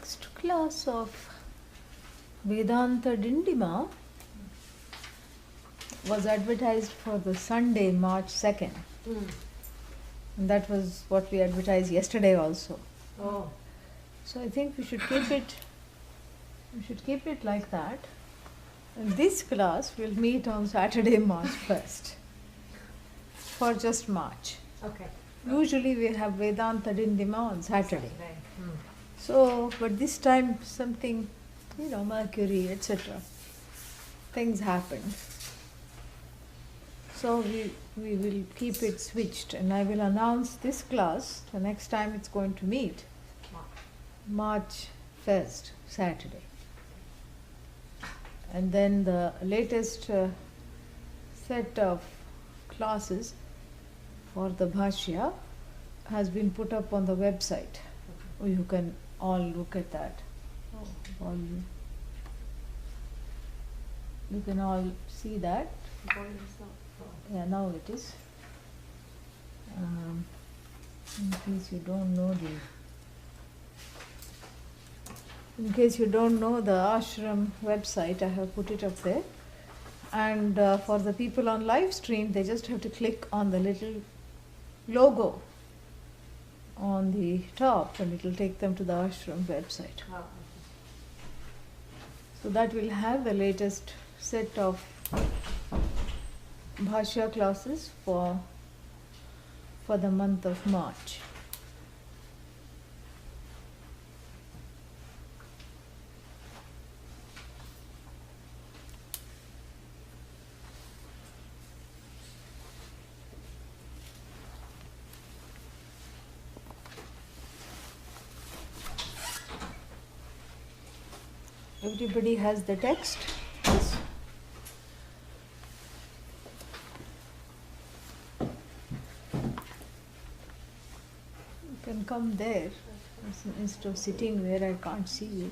next class of Vedanta Dindima was advertised for the Sunday, March 2nd. And that was what we advertised yesterday also. Oh. So I think we should keep it like that. And this class will meet on Saturday, March 1st for just March. Okay. Usually we have Vedanta Dindima on Saturday. Right. So, but this time something, Mercury, etc. things happened. So we will keep it switched, and I will announce this class the next time it's going to meet, March 1st, Saturday. And then the latest set of classes for the Bhashya has been put up on the website. You can all look at that. You can all see that. Yeah, now it is. In case you don't know the ashram website, I have put it up there. And for the people on live stream, they just have to click on the little logo on the top, and it will take them to the ashram website. So that will have the latest set of Bhashya classes for the month of March. Everybody has the text? Yes. You can come there instead of sitting where I can't see you.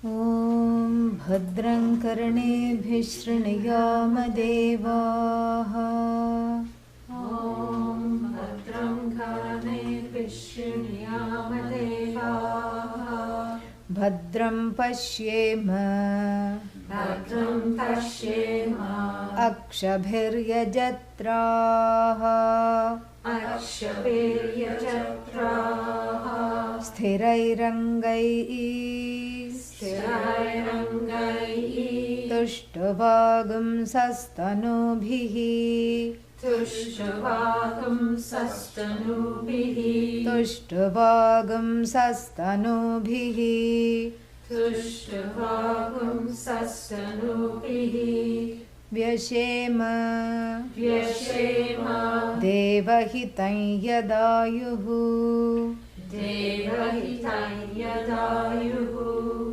ॐ भद्रं कर्णेभिः शृणुयाम देवाः ॐ भद्रं कर्णेभिः शृणुयाम देवाः भद्रं पश्येम अक्षभिर्यजत्राः स्थिरैरङ्गैः तुष्टुवागुंसस्तनूभिः व्यशेम देवहितं यदायुः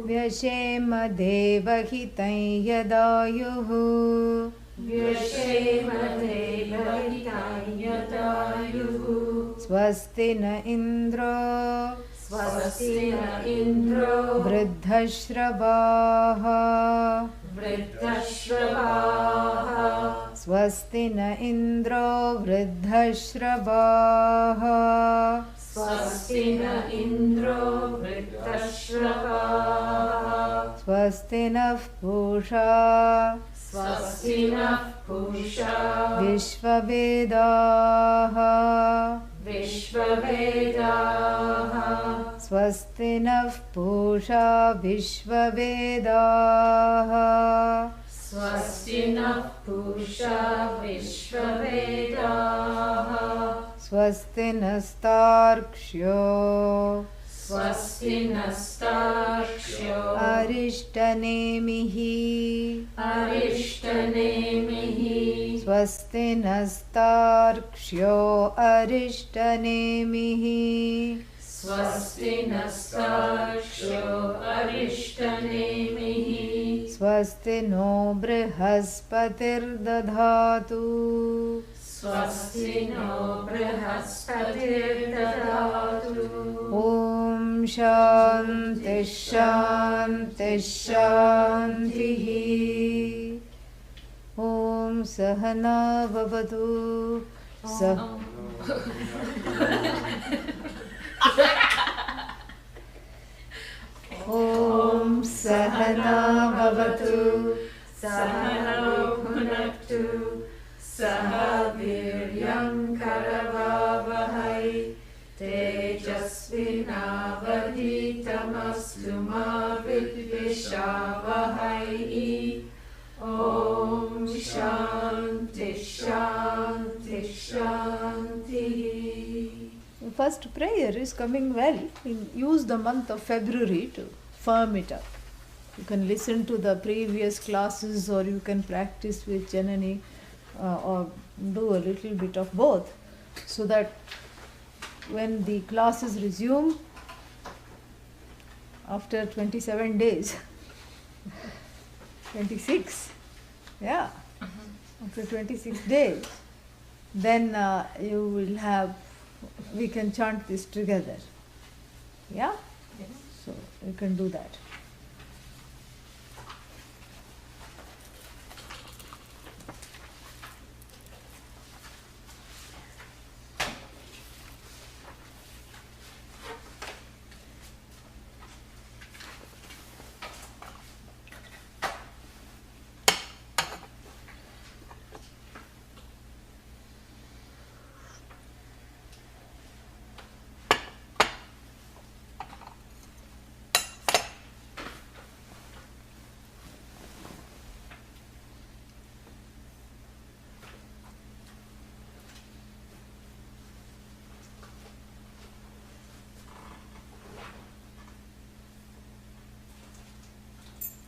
व्यशेम देवहितं यदायुः स्वस्ति न इन्द्रो वृद्धश्रवाः स्वस्ति न इन्द्रो वृद्धश्रवाः स्वस्ति नः पूषा विश्ववेदाः स्वस्ति नः पूषा विश्ववेदाः स्वस्ति नस्तार्क्ष्यो अरिष्टनेमिः स्वस्ति नस्तार्क्ष्यो अरिष्टनेमिः स्वस्ति नस्तार्क्ष्यो अरिष्टनेमिः स्वस्ति नो बृहस्पतिर्दधातु स्वस्ति नो बृहस्पतिर्दधातु ॐ शान्तिः शान्तिः शान्तिः ॐ सहना भवतु ॐ सहना भवतु सहनौ भुनक्तु सह वीर्यं करवावहै तेजस्विनावधीतमस्तु मा विद्विषावहै ॐ शान्ति शान्ति शान्तिः. The first prayer is coming well. Use the month of February to firm it up. You can listen to the previous classes or you can practice with Janani or do a little bit of both so that when the classes resume after 27 days, 26, yeah, after 26 days, then you will have, we can chant this together. Yeah? Yes. So you can do that.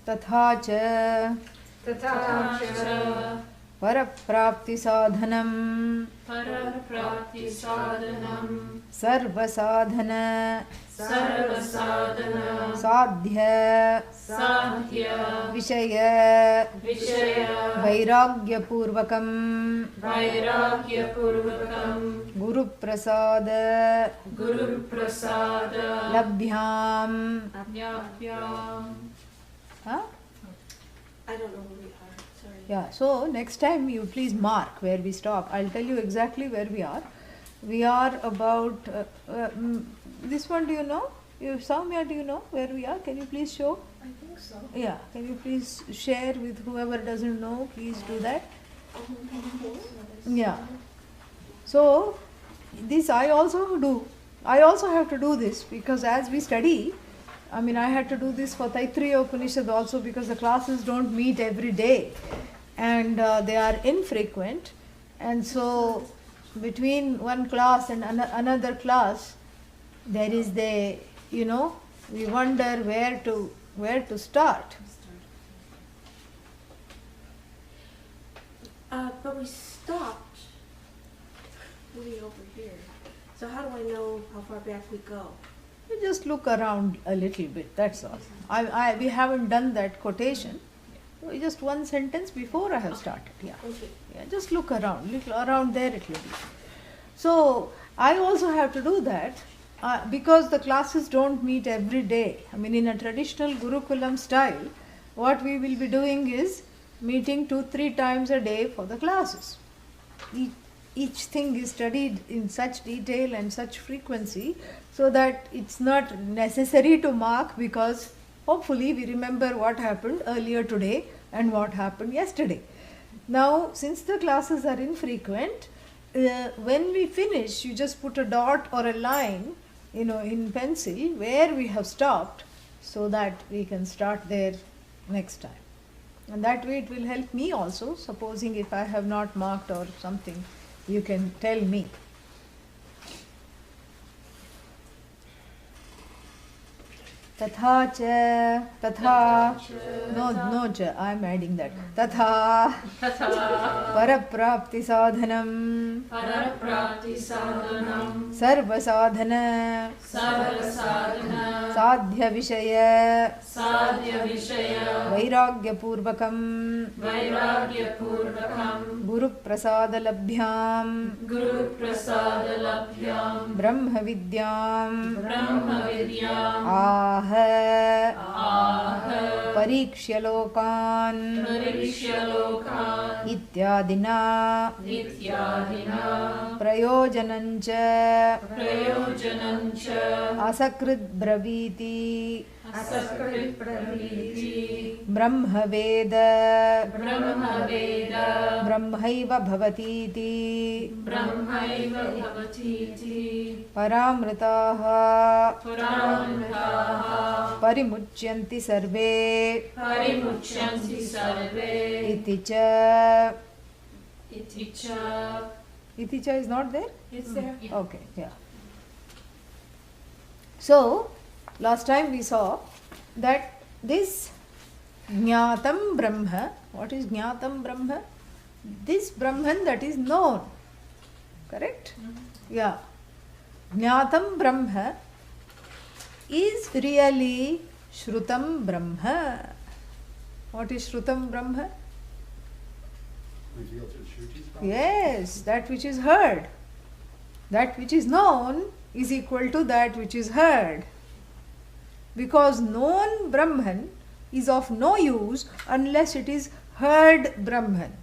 तथा च परप्राप्तिसाधनं सर्वसाधन साध्य विषय वैराग्यपूर्वकं Guruprasad लभ्यां. Huh? I don't know where we are. Sorry. Yeah, so next time you please mark where we stop. I'll tell you exactly where we are. We are about this one. Do you know? Soumya, do you know where we are? Can you please show? I think so. Yeah, can you please share with whoever doesn't know? Please do that. Yeah. So this I also do. I also have to do this because as we study, I mean, I had to do this for Taittiriya Upanishad also because the classes don't meet every day and they are infrequent. And so, between one class and another class, there is the, we wonder where to start. But we stopped way over here. So how do I know how far back we go? You just look around a little bit, that's all. We haven't done that quotation. Just one sentence before I have started. Yeah. Okay. Yeah, just look around, there it will be. So I also have to do that because the classes don't meet every day. I mean, in a traditional Gurukulam style, what we will be doing is meeting 2-3 times a day for the classes. Each thing is studied in such detail and such frequency so that it's not necessary to mark because hopefully we remember what happened earlier today and what happened yesterday. Now, since the classes are infrequent, when we finish, you just put a dot or a line, in pencil where we have stopped so that we can start there next time. And that way it will help me also, supposing if I have not marked or something, you can tell me. Tatha cha, tatha, no cha, I am adding that. Tatha, paraprapti sadhanam, Paraprati sadhanam, sarva sadhana, sadhya vishaya, vairagya purvakam, guru prasada labhyam, brahma vidyam, परीक्ष्य लोकान् इत्यादिना प्रयोजनञ्च असकृत् ब्रवीति ब्रह्मवेद ब्रह्मैव भवतीति परामृताः परिमुच्यन्ति सर्वे इति च is not there? It's there. Okay, yeah. So, last time we saw that this Jnatam Brahma, what is Jnatam Brahma? This Brahman that is known, correct? Yeah. Jnatam Brahma is really Shrutam Brahma. What is Shrutam Brahma? Revealed to Shrutis? Yes, that which is heard. That which is known is equal to that which is heard. Because known Brahman is of no use unless it is heard Brahman.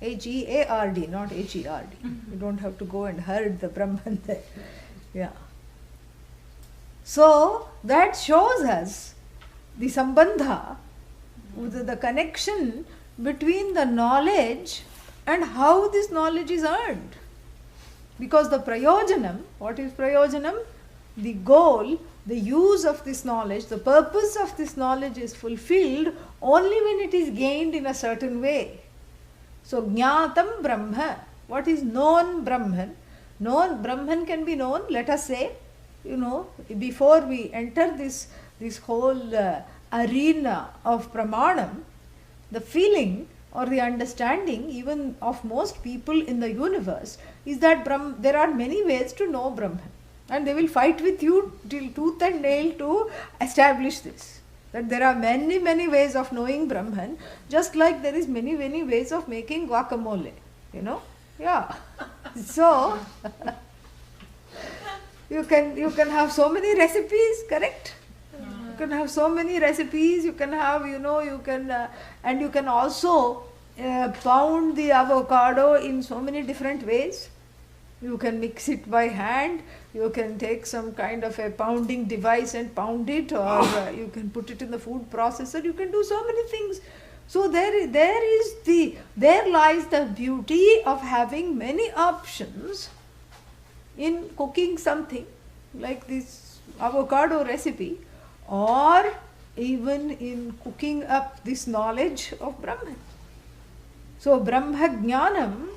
H-E-A-R-D, not H-E-R-D. You don't have to go and heard the Brahman there. Yeah. So, that shows us the sambandha, the connection between the knowledge and how this knowledge is earned. Because the prayojanam, what is prayojanam? The goal, the use of this knowledge, the purpose of this knowledge is fulfilled only when it is gained in a certain way. So, Jnatam Brahma, what is known Brahman? Known Brahman can be known, let us say, before we enter this whole arena of pramanam, the feeling or the understanding even of most people in the universe is that there are many ways to know Brahman, and they will fight with you till tooth and nail to establish this, that there are many ways of knowing Brahman, just like there is many ways of making guacamole, yeah. So you can have so many recipes, correct? You can have so many recipes, you can have, and you can also pound the avocado in so many different ways. You can mix it by hand, you can take some kind of a pounding device and pound it, or you can put it in the food processor, you can do so many things. So there lies the beauty of having many options in cooking something like this avocado recipe, or even in cooking up this knowledge of Brahman. So Brahma Jnanam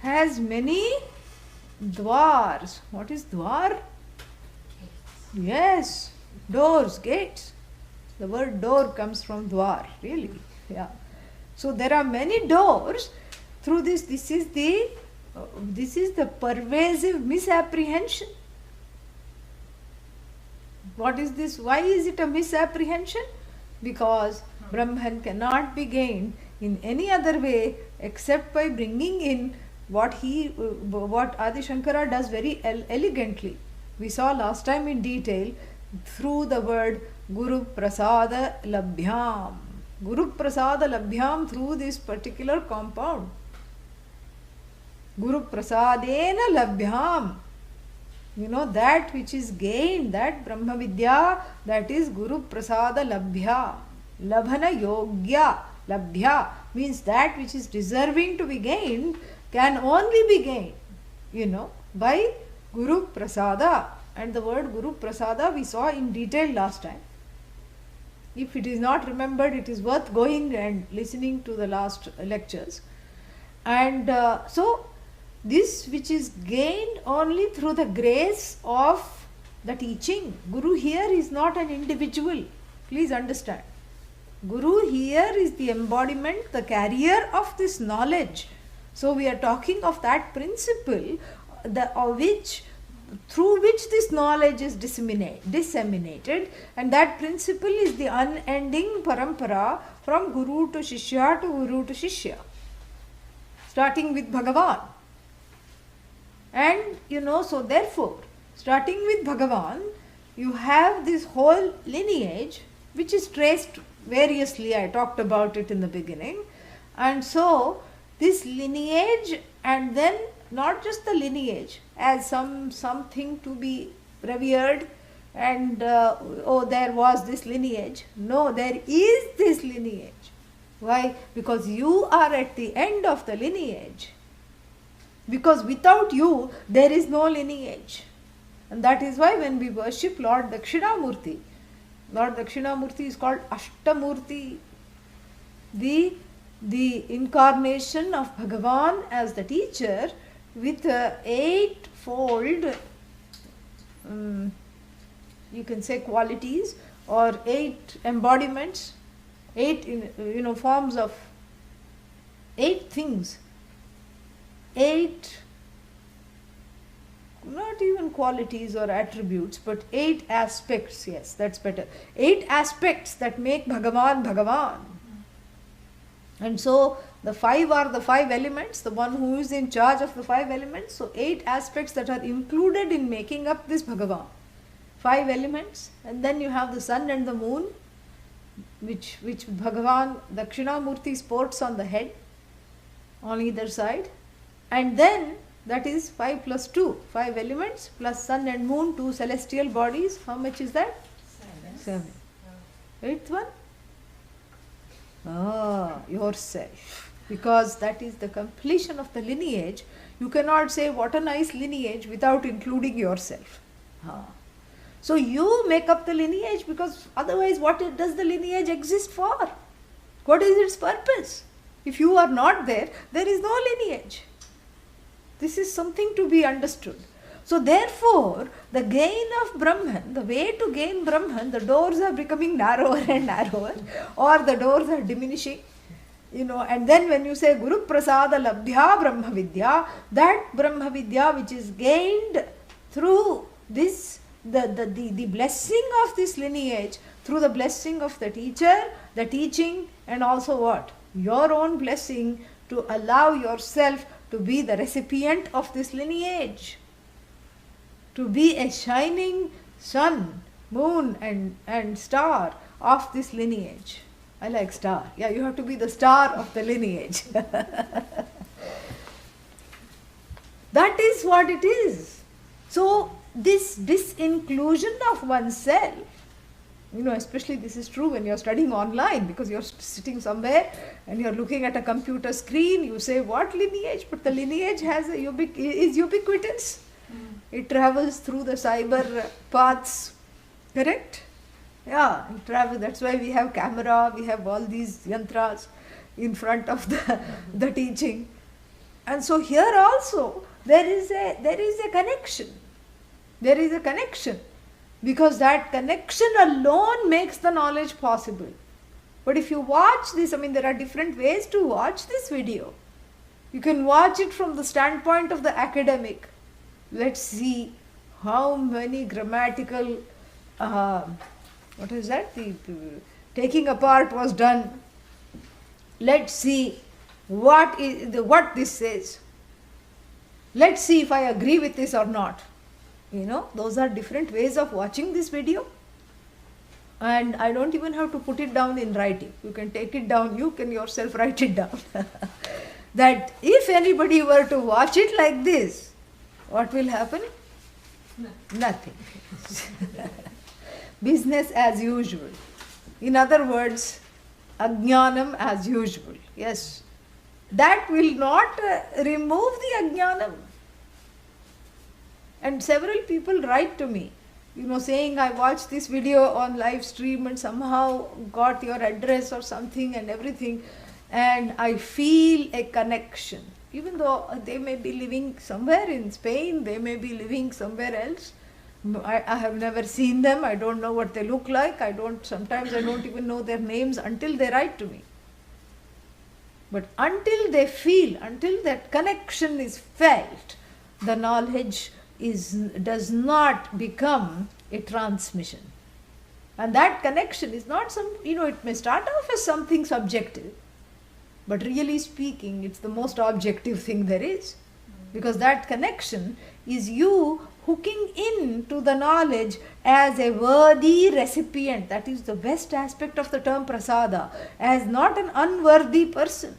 has many dwars. What is dwar? Yes, doors, gates. The word door comes from dwar, really. Yeah. So there are many doors through this. This is the pervasive misapprehension. What is this? Why is it a misapprehension? Because Brahman cannot be gained in any other way except by bringing in what Adi Shankara does very elegantly. We saw last time in detail through the word Guru Prasada Labhyam. Guru Prasada Labhyam, through this particular compound. Guru Prasadena Labhyam. That which is gained, that Brahma Vidya, that is Guru Prasada Labhya. Labhana Yogya. Labhya means that which is deserving to be gained can only be gained, by Guru Prasada. And the word Guru Prasada we saw in detail last time. If it is not remembered, it is worth going and listening to the last lectures. And so, this which is gained only through the grace of the teaching. Guru here is not an individual. Please understand. Guru here is the embodiment, the carrier of this knowledge. So we are talking of that principle through which this knowledge is disseminated, and that principle is the unending parampara from Guru to Shishya to Guru to Shishya, starting with Bhagavan. And so therefore, starting with Bhagavan, you have this whole lineage which is traced variously. I talked about it in the beginning. And so this lineage, and then not just the lineage as something to be revered and there was this lineage. No, there is this lineage. Why? Because you are at the end of the lineage. Because without you, there is no lineage. And that is why when we worship Lord Dakshinamurti, Lord Dakshinamurti is called Ashtamurti, the incarnation of Bhagavan as the teacher with eightfold, you can say qualities, or 8 embodiments, 8 forms of 8 things, 8, not even qualities or attributes, but 8 aspects. Yes, that's better. 8 aspects that make Bhagavan Bhagavan. And so the 5 are the 5 elements, the one who is in charge of the 5 elements. So 8 aspects that are included in making up this Bhagavan. 5 elements, and then you have the sun and the moon, which Bhagavan Dakshinamurti sports on the head, on either side. And then that is 5 plus 2, 5 elements plus sun and moon, 2 celestial bodies. How much is that? 7. 8th one? Yourself. Because that is the completion of the lineage. You cannot say what a nice lineage without including yourself. So you make up the lineage, because otherwise what does the lineage exist for? What is its purpose? If you are not there, there is no lineage. This is something to be understood. So therefore, the gain of Brahman, the way to gain Brahman, the doors are becoming narrower and narrower, or the doors are diminishing. And then when you say Guru Prasada Labdhya Brahma Vidya, that Brahma Vidya which is gained through this, the blessing of this lineage, through the blessing of the teacher, the teaching, and also what? Your own blessing to allow yourself to be the recipient of this lineage, to be a shining sun, moon and star of this lineage. I like star. Yeah, you have to be the star of the lineage. That is what it is. So this disinclusion of oneself, especially this is true when you're studying online, because you're sitting somewhere and you're looking at a computer screen, you say, what lineage? But the lineage is ubiquitous. It travels through the cyber paths, correct? Yeah, it travels. That's why we have camera, we have all these yantras in front of the teaching. And so here also there is a connection. There is a connection. Because that connection alone makes the knowledge possible. But if you watch this, there are different ways to watch this video. You can watch it from the standpoint of the academic. Let's see how many grammatical, the taking apart was done. Let's see what this says. Let's see if I agree with this or not. Those are different ways of watching this video. And I don't even have to put it down in writing. You can take it down, you can yourself write it down. That if anybody were to watch it like this, what will happen? Nothing. Business as usual. In other words, ajnanam as usual. Yes. That will not remove the ajnanam. And several people write to me, saying, I watched this video on live stream and somehow got your address or something and everything, and I feel a connection. Even though they may be living somewhere in Spain, they may be living somewhere else, I have never seen them. I don't know what they look like. Sometimes I don't even know their names until they write to me. But until they feel, until that connection is felt, the knowledge does not become a transmission. And that connection is not it may start off as something subjective, but really speaking, it's the most objective thing there is. Because that connection is you hooking into the knowledge as a worthy recipient. That is the best aspect of the term prasada, as not an unworthy person,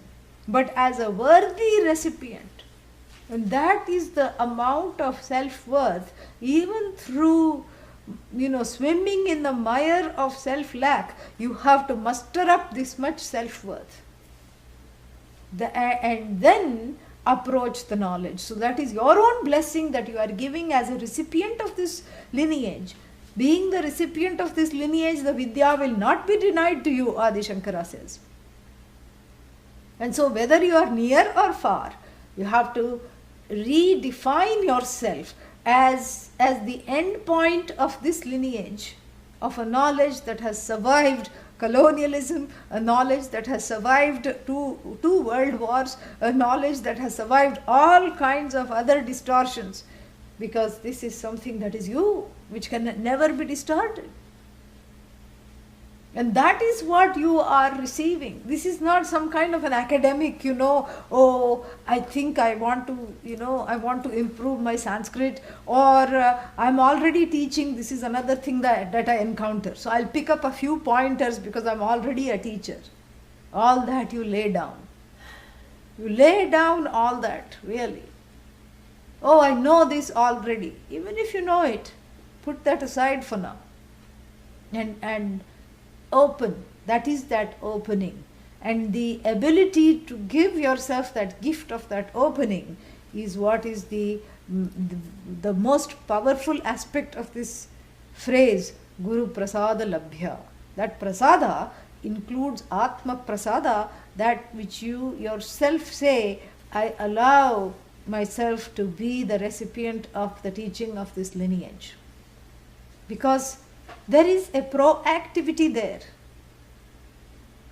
but as a worthy recipient. And that is the amount of self-worth, even through swimming in the mire of self-lack, you have to muster up this much self-worth. And then approach the knowledge. So that is your own blessing that you are giving as a recipient of this lineage. Being the recipient of this lineage, the Vidya will not be denied to you, Adi Shankara says. And so whether you are near or far, you have to redefine yourself as the end point of this lineage of a knowledge that has survived colonialism, a knowledge that has survived two world wars, a knowledge that has survived all kinds of other distortions, because this is something that is you, which can never be distorted. And that is what you are receiving. This is not some kind of an academic, I think I want to improve my Sanskrit, or I'm already teaching. This is another thing that I encounter. So I'll pick up a few pointers because I'm already a teacher. All that you lay down. You lay down all that, really. Oh, I know this already. Even if you know it, put that aside for now. And open, that is that opening, and the ability to give yourself that gift of that opening is what is the most powerful aspect of this phrase, Guru Prasada Labhya. That prasada includes Atma Prasada, that which you yourself say, I allow myself to be the recipient of the teaching of this lineage. Because there is a proactivity there.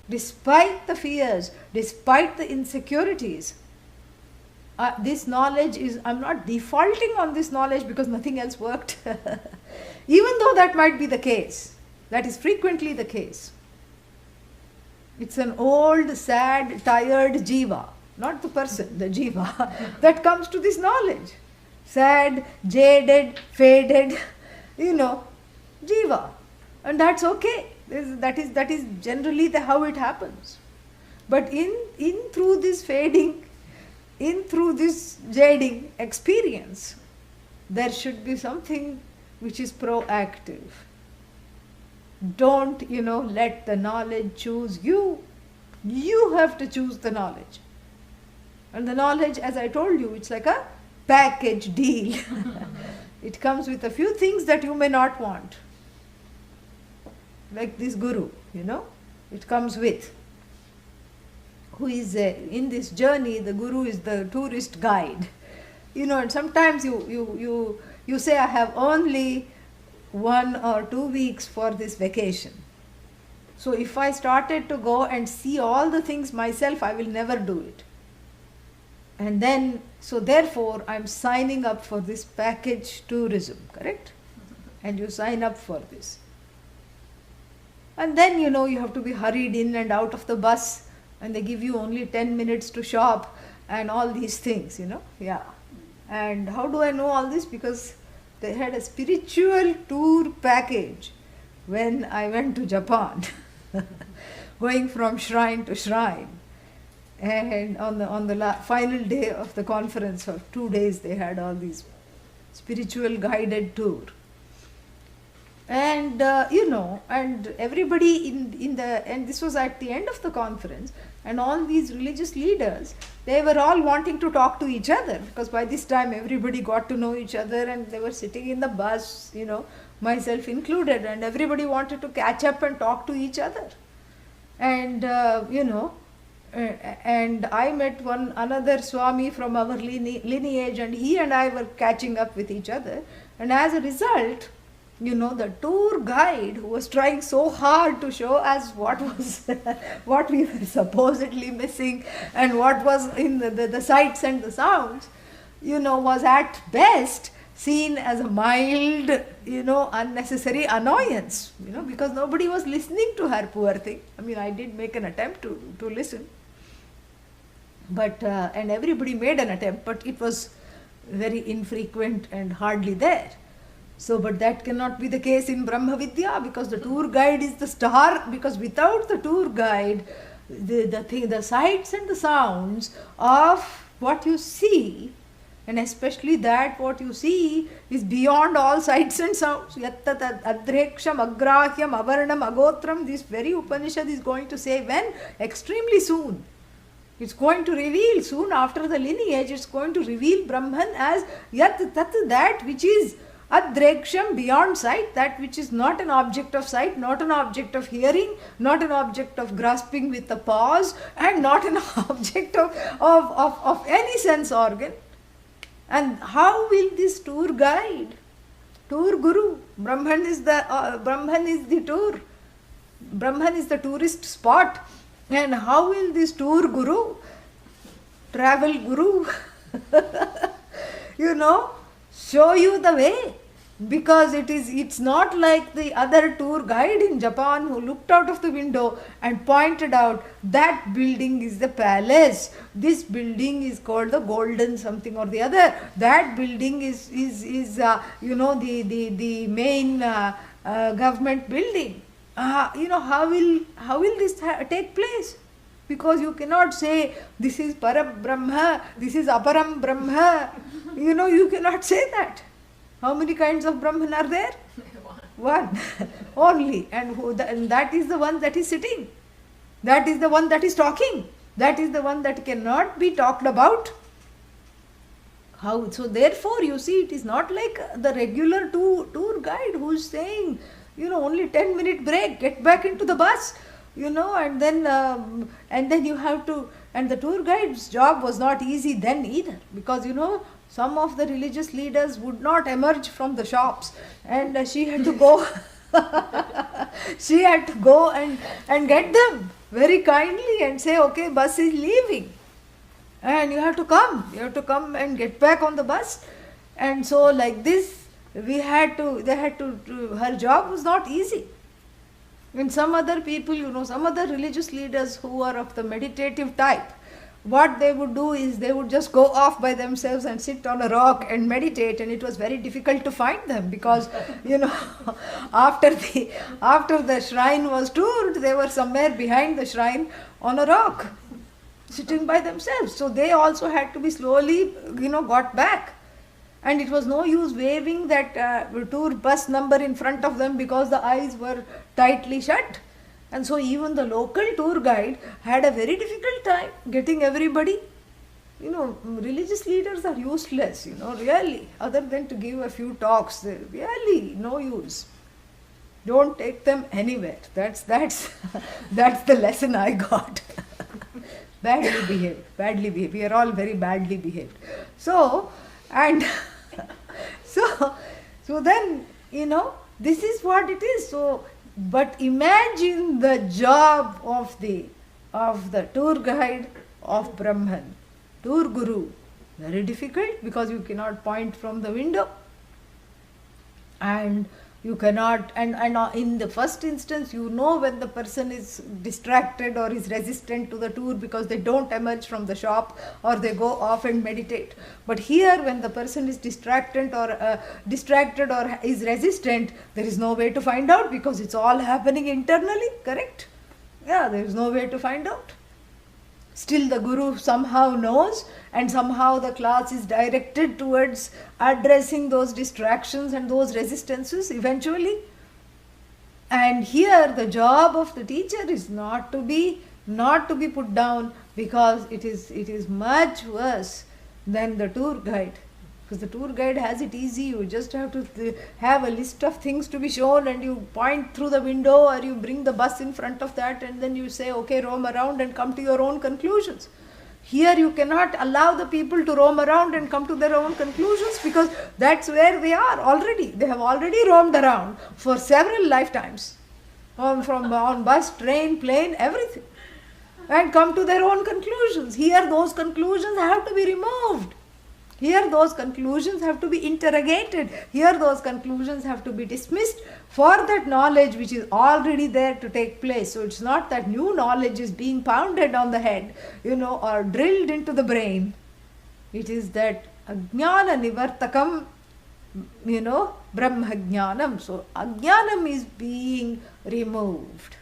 Despite the fears, despite the insecurities, this knowledge is, I'm not defaulting on this knowledge because nothing else worked. Even though that might be the case, that is frequently the case. It's an old, sad, tired jiva, not the person, the jiva, that comes to this knowledge. Sad, jaded, faded, jiva. And that's okay. That is generally how it happens. But in through this fading, in through this jading experience, there should be something which is proactive. Don't, let the knowledge choose you. You have to choose the knowledge. And the knowledge, as I told you, it's like a package deal. It comes with a few things that you may not want. Like this guru, it comes with. Who is in this journey, the guru is the tourist guide. And sometimes you say, I have only 1 or 2 weeks for this vacation. So if I started to go and see all the things myself, I will never do it. And then, so therefore, I'm signing up for this package tourism, correct? And you sign up for this. And then, you have to be hurried in and out of the bus, and they give you only 10 minutes to shop and all these things, Yeah. And how do I know all this? Because they had a spiritual tour package when I went to Japan, going from shrine to shrine. And on the final day of the conference of 2 days, they had all these spiritual guided tour. And, and everybody and this was at the end of the conference, and all these religious leaders, they were all wanting to talk to each other, because by this time everybody got to know each other, and they were sitting in the bus, myself included, and everybody wanted to catch up and talk to each other. And, and I met another Swami from our lineage, and he and I were catching up with each other. And as a result, the tour guide, who was trying so hard to show us what was what we were supposedly missing and what was in the sights and the sounds, was at best seen as a mild, unnecessary annoyance, because nobody was listening to her, poor thing. I mean, I did make an attempt to listen, but and everybody made an attempt, but it was very infrequent and hardly there. So, but that cannot be the case in Brahma Vidya, because the tour guide is the star, because without the tour guide, the sights and the sounds of what you see, and especially that what you see is beyond all sights and sounds. Yattat adreksham agrahyam avarnam agotram, this very Upanishad is going to say when? Extremely soon. It's going to reveal, soon after the lineage, it's going to reveal Brahman as Yat Tat, that which is Adreksham, beyond sight, that which is not an object of sight, not an object of hearing, not an object of grasping with a pause, and not an object of any sense organ. And how will this tour guide, tour guru, Brahman is the tour, Brahman is the tourist spot, and how will this tour guru, travel guru, show you the way? Because it's not like the other tour guide in Japan who looked out of the window and pointed out that building is the palace, this building is called the golden something or the other, that building is the main government building. How will this take place? Because you cannot say this is Param Brahma, this is Aparam Brahma. You cannot say that. How many kinds of Brahman are there? One. Only. And that is the one that is sitting. That is the one that is talking. That is the one that cannot be talked about. How? So therefore, you see, it is not like the regular tour guide who is saying, only 10-minute break, get back into the bus, and then you have to, and the tour guide's job was not easy then either, because some of the religious leaders would not emerge from the shops, and she had to go and get them very kindly and say, okay, bus is leaving and you have to come and get back on the bus. And so like this, her job was not easy. And some other people, some other religious leaders who are of the meditative type, what they would do is they would just go off by themselves and sit on a rock and meditate, and it was very difficult to find them because after the shrine was toured, they were somewhere behind the shrine on a rock sitting by themselves. So they also had to be slowly got back, and it was no use waving that tour bus number in front of them because the eyes were tightly shut. And so even the local tour guide had a very difficult time getting everybody. Religious leaders are useless, really, other than to give a few talks. They're really no use. Don't take them anywhere. That's the lesson I got. Badly behaved. We are all very badly behaved. So then, this is what it is. So, but imagine the job of the tour guide of Brahman, tour guru. Very difficult, because you cannot point from the window, and you cannot, and in the first instance, when the person is distracted or is resistant to the tour because they don't emerge from the shop or they go off and meditate. But here, when the person is distracted or is resistant, there is no way to find out because it's all happening internally, correct? Yeah, there is no way to find out. Still the guru somehow knows, and somehow the class is directed towards addressing those distractions and those resistances eventually. And here the job of the teacher is not to be put down, because it is much worse than the tour guide. Because the tour guide has it easy. You just have to have a list of things to be shown, and you point through the window or you bring the bus in front of that, and then you say, okay, roam around and come to your own conclusions. Here you cannot allow the people to roam around and come to their own conclusions, because that's where they are already. They have already roamed around for several lifetimes, on bus, train, plane, everything, and come to their own conclusions. Here those conclusions have to be removed. Here those conclusions have to be interrogated. Here those conclusions have to be dismissed for that knowledge which is already there to take place. So it's not that new knowledge is being pounded on the head, or drilled into the brain. It is that ajnana nivartakam, brahma jnanam. So ajnanam is being removed.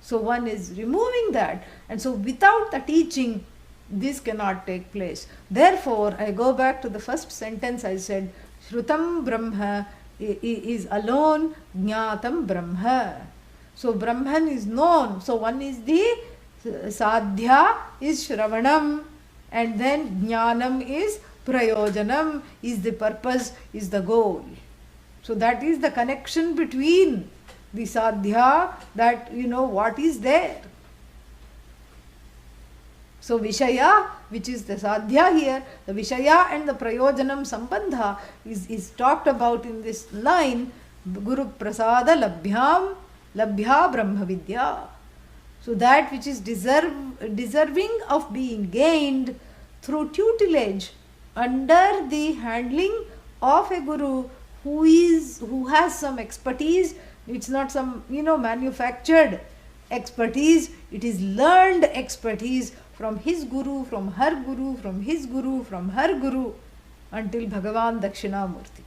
So one is removing that. And so without the teaching, this cannot take place. Therefore, I go back to the first sentence I said, Shrutam Brahma is alone, Jnatam Brahma. So Brahman is known. So one is the Sadhya is Shravanam, and then Jnanam is Prayojanam, is the purpose, is the goal. So that is the connection between the Sadhya, that what is there. So Vishaya, which is the Sadhya here, the Vishaya and the Prayojanam Sambandha is talked about in this line, Guru Prasada Labhya Brahma Vidya. So that which is deserving of being gained through tutelage under the handling of a Guru who has some expertise. It's not some manufactured expertise, it is learned expertise from his Guru, from her Guru, from his Guru, from her Guru, until Bhagavan Dakshinamurti.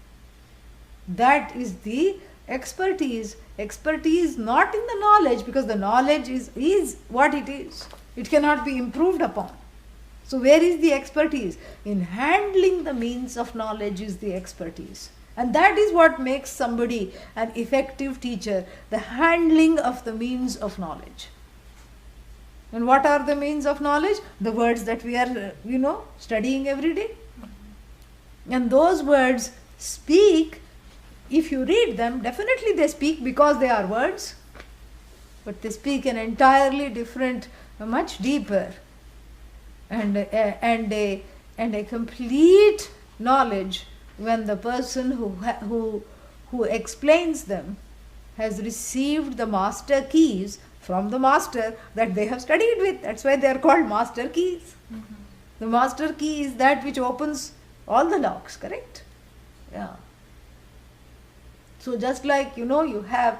That is the expertise. Expertise not in the knowledge, because the knowledge is what it is. It cannot be improved upon. So where is the expertise? In handling the means of knowledge is the expertise. And that is what makes somebody an effective teacher, the handling of the means of knowledge. And what are the means of knowledge? The words that we are, studying every day. And those words speak, if you read them, definitely they speak because they are words. But they speak an entirely different, much deeper and a complete knowledge when the person who explains them has received the master keys from the master that they have studied with. That's why they are called master keys. Mm-hmm. The master key is that which opens all the locks, correct? Yeah. So just like, you have,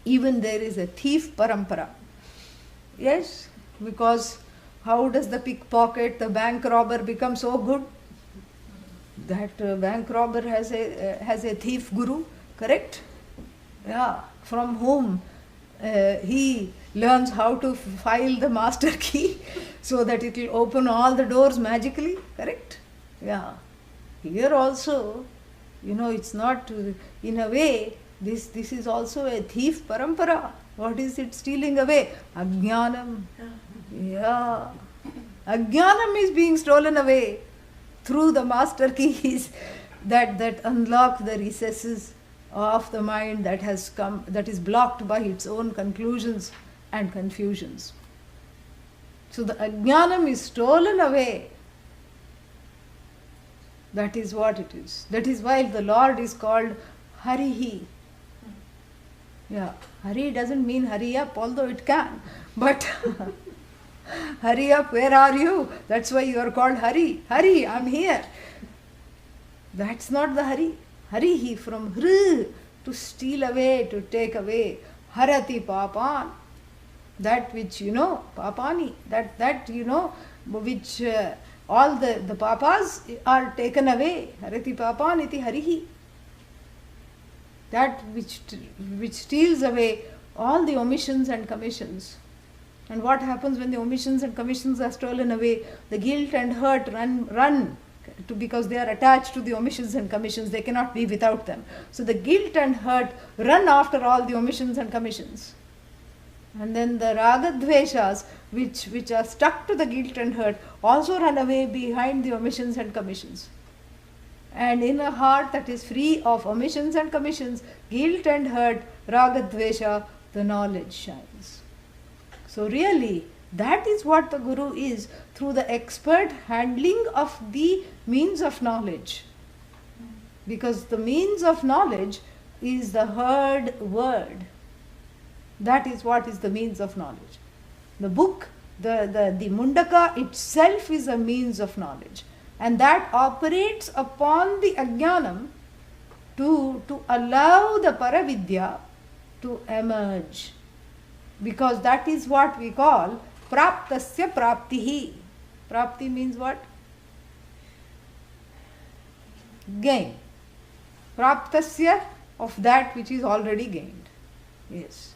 even there is a thief parampara. Yes, because how does the pickpocket, the bank robber become so good? That bank robber has a thief guru, correct? Yeah, from whom he learns how to file the master key so that it will open all the doors magically, correct? Yeah. Here also, it's not, in a way, this is also a thief parampara. What is it stealing away? Ajnanam. Yeah. Ajnanam is being stolen away through the master keys that unlock the recesses of the mind that is blocked by its own conclusions and confusions. So the ajnanam is stolen away. That is what it is. That is why the Lord is called Harihi. Yeah, Hari doesn't mean hurry up, although it can. But hurry up, where are you? That's why you are called Hari. Hari, I'm here. That's not the Hari. Harihi, from Hri, to steal away, to take away. Harati papan. That which, papani. That which all the papas are taken away. Harati papan iti harihi. That which steals away all the omissions and commissions. And what happens when the omissions and commissions are stolen away? The guilt and hurt run because they are attached to the omissions and commissions. They cannot be without them. So the guilt and hurt run after all the omissions and commissions. And then the ragadveshas, which are stuck to the guilt and hurt, also run away behind the omissions and commissions. And in a heart that is free of omissions and commissions, guilt and hurt, ragadvesha, the knowledge shines. So really, That is what the Guru is, through the expert handling of the means of knowledge. Because the means of knowledge is the heard word. That is what is the means of knowledge. The book, the Mundaka itself is a means of knowledge. And that operates upon the ajnanam to allow the Paravidya to emerge. Because that is what we call praptasya praptihi. Prapti means what? Gain. Praptasya, of that which is already gained. Yes.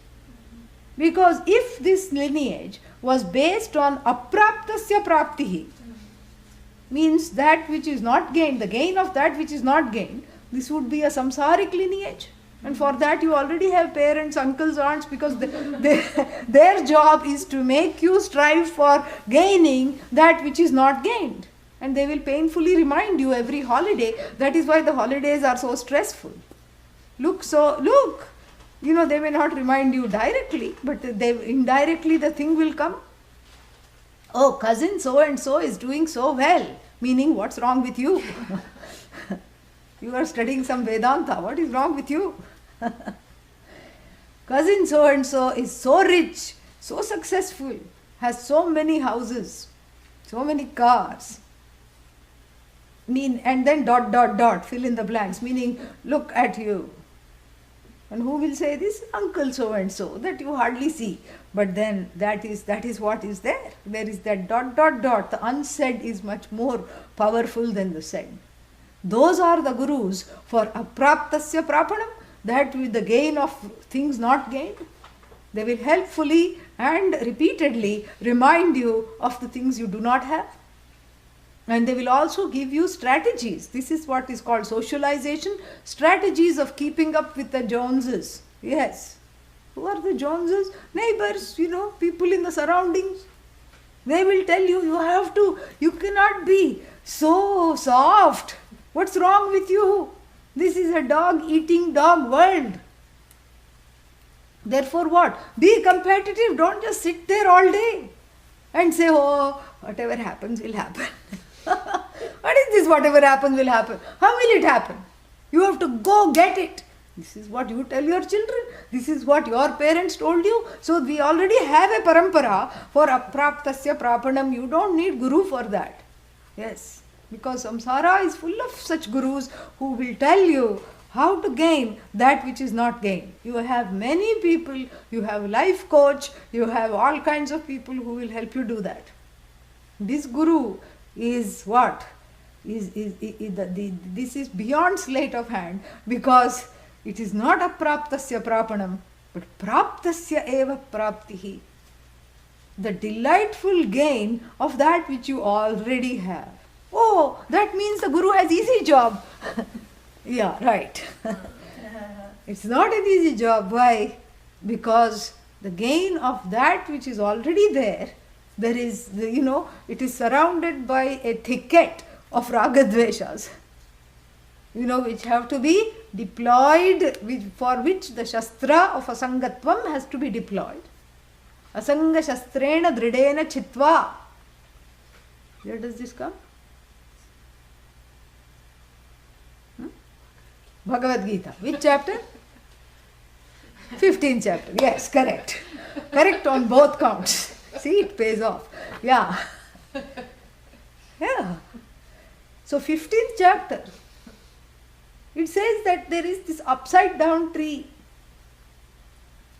Because if this lineage was based on apraptasya praptihi, means that which is not gained, the gain of that which is not gained, this would be a samsaric lineage. And for that you already have parents, uncles, aunts, because their job is to make you strive for gaining that which is not gained. And they will painfully remind you every holiday. That is why the holidays are so stressful. Look, they may not remind you directly, but indirectly the thing will come. Oh, cousin so and so is doing so well. Meaning, what's wrong with you? You are studying some Vedanta. What is wrong with you? Cousin so and so is so rich, so successful, has so many houses, so many cars. And then ... fill in the blanks, meaning, look at you. And who will say this? Uncle so and so, that you hardly see. But then that is what is there. There is that ... The unsaid is much more powerful than the said. Those are the gurus for apraptasya prapanam, that with the gain of things not gained. They will helpfully and repeatedly remind you of the things you do not have. And they will also give you strategies. This is what is called socialization, strategies of keeping up with the Joneses. Yes. Who are the Joneses? Neighbors, people in the surroundings. They will tell you, you cannot be so soft. What's wrong with you? This is a dog-eating dog world. Therefore what? Be competitive. Don't just sit there all day and say, oh, whatever happens will happen. What is this whatever happens will happen? How will it happen? You have to go get it. This is what you tell your children. This is what your parents told you. So we already have a parampara for apraptasya prapanam. You don't need guru for that. Yes. Because samsara is full of such gurus who will tell you how to gain that which is not gained. You have many people, you have life coach, you have all kinds of people who will help you do that. This guru is what? This is beyond sleight of hand, because it is not apraptasya prapanam, but praptasya eva praptihi. The delightful gain of that which you already have. Oh, that means the guru has easy job. Yeah, right. It's not an easy job. Why? Because the gain of that which is already there, it is surrounded by a thicket of ragadveshas, which have to be deployed, for which the shastra of asangatvam has to be deployed. Asanga shastrena dridena chitva. Where does this come? Bhagavad Gita. Which chapter? 15th chapter. Yes, correct. Correct on both counts. See, it pays off. Yeah. Yeah. So 15th chapter, it says that there is this upside down tree.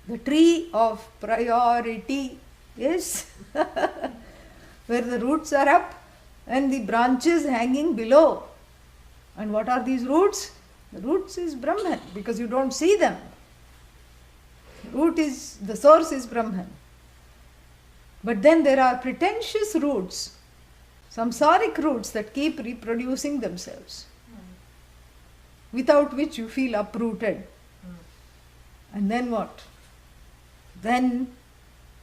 The tree of priority. Yes. Where the roots are up and the branches hanging below. And what are these roots? The roots is Brahman, because you don't see them. The source is Brahman. But then there are pretentious roots, samsaric roots that keep reproducing themselves, without which you feel uprooted. And then what? Then,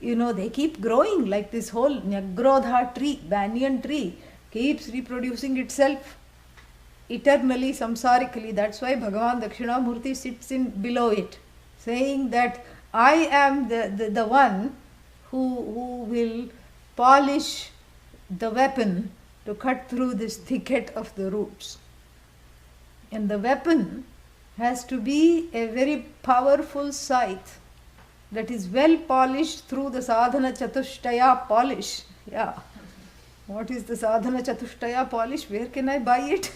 they keep growing, like this whole Nyagrodha tree, banyan tree, keeps reproducing itself eternally, samsarically. That's why Bhagavan Dakshinamurti sits in below it, saying that I am the one who will polish the weapon to cut through this thicket of the roots. And the weapon has to be a very powerful scythe that is well polished through the sadhana chatushtaya polish. Yeah. What is the sadhana chatushtaya polish? Where can I buy it?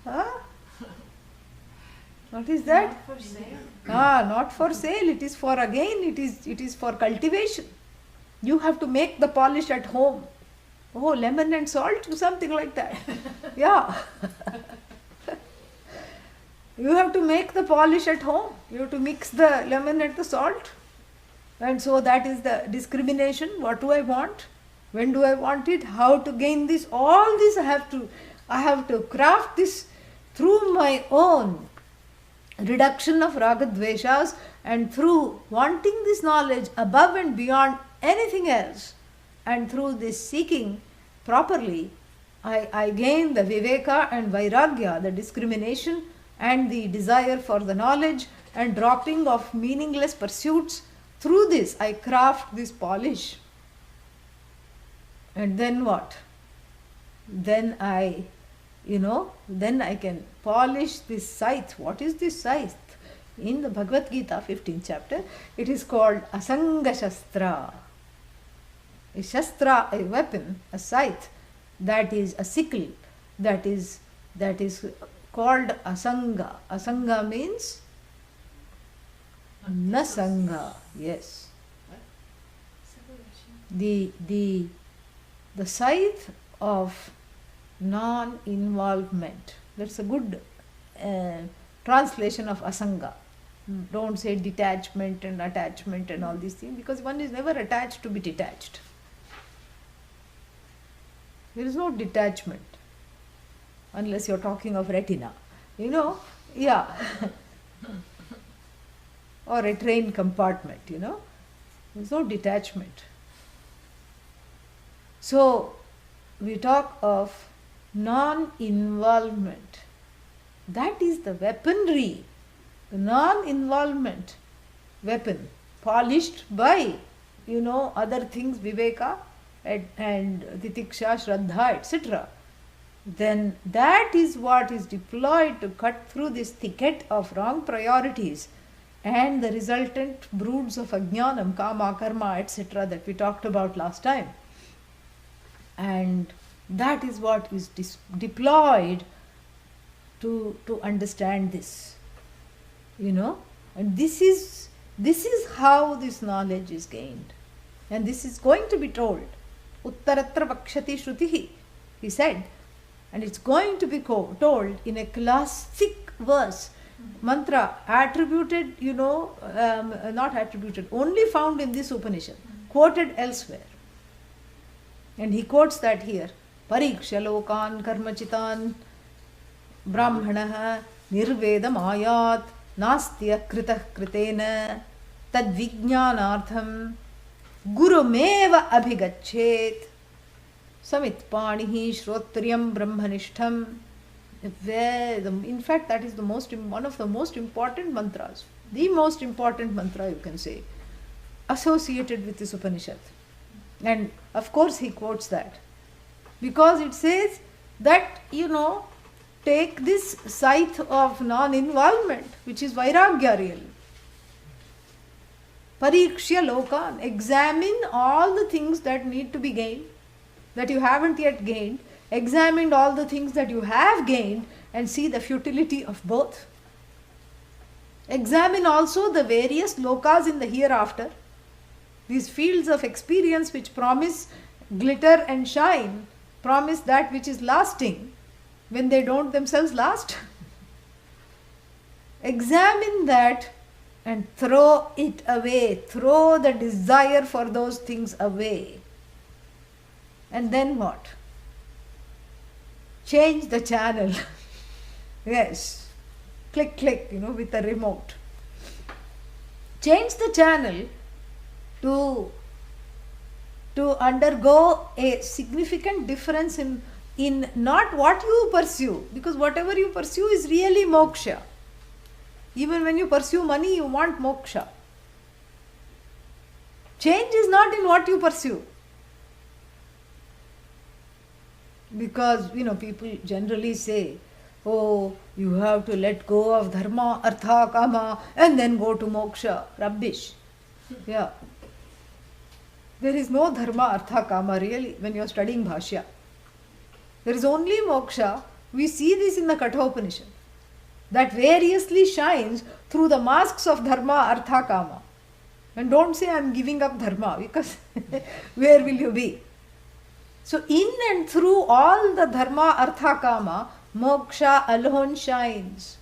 Huh? What is that? Not for sale. Not for sale. It is for, again, it is for cultivation. You have to make the polish at home. Oh, lemon and salt, something like that. Yeah. You have to make the polish at home. You have to mix the lemon and the salt. And so that is the discrimination. What do I want? When do I want it? How to gain this? All this I have to craft this through my own reduction of ragadveshas and through wanting this knowledge above and beyond anything else. And through this seeking properly, I gain the viveka and vairagya, the discrimination and the desire for the knowledge and dropping of meaningless pursuits. Through this, I craft this polish. And then what? Then I can polish this scythe. What is this scythe? In the Bhagavad Gita, 15th chapter, it is called Asanga Shastra. A shastra, a weapon, a scythe, that is a sickle, that is called Asanga. Asanga means Nasanga. Yes. The scythe of non-involvement. That's a good translation of Asanga. Don't say detachment and attachment and all these things, because one is never attached to be detached. There is no detachment unless you're talking of retina. Yeah. Or a train compartment, There's no detachment. So, we talk of non-involvement. That is the weaponry, the non-involvement weapon, polished by, other things, viveka and titiksha, shraddha, etc. Then that is what is deployed to cut through this thicket of wrong priorities and the resultant broods of ajnanam, kama, karma, etc. that we talked about last time. And that is what is deployed to understand this, and this is how this knowledge is gained, and this is going to be told. Uttaratra vakshati shrutihi, he said, and it's going to be told in a classic verse, mantra attributed, not attributed, only found in this Upanishad, quoted elsewhere. And he quotes that here. Pariksha lokan karmachitan brahmanaha nirvedam ayat nastya kritah kritena tad vijnanartham gurumeva abhigachet samitpanihi shrotriyam brahmanishtham. In fact, that is one of the most important mantras, the most important mantra, you can say, associated with this Upanishad. And of course he quotes that because it says that, take this scythe of non-involvement, which is vairagya really. Parikshya lokan, examine all the things that need to be gained, that you haven't yet gained, examine all the things that you have gained and see the futility of both. Examine also the various lokas in the hereafter, these fields of experience which promise glitter and shine, promise that which is lasting when they don't themselves last. Examine that and throw it away, throw the desire for those things away. And then what? Change the channel. Yes. Click, click, with a remote. Change the channel to undergo a significant difference in not what you pursue, because whatever you pursue is really moksha. Even when you pursue money, you want moksha. Change is not in what you pursue. Because, people generally say, oh, you have to let go of dharma, artha, kama, and then go to moksha. Rubbish. Yeah. There is no dharma, artha, kama really when you are studying Bhashya. There is only moksha. We see this in the Kathopanishad. That variously shines through the masks of dharma, artha, kama. And don't say I am giving up dharma, because where will you be? So in and through all the dharma, artha, kama, moksha alone shines.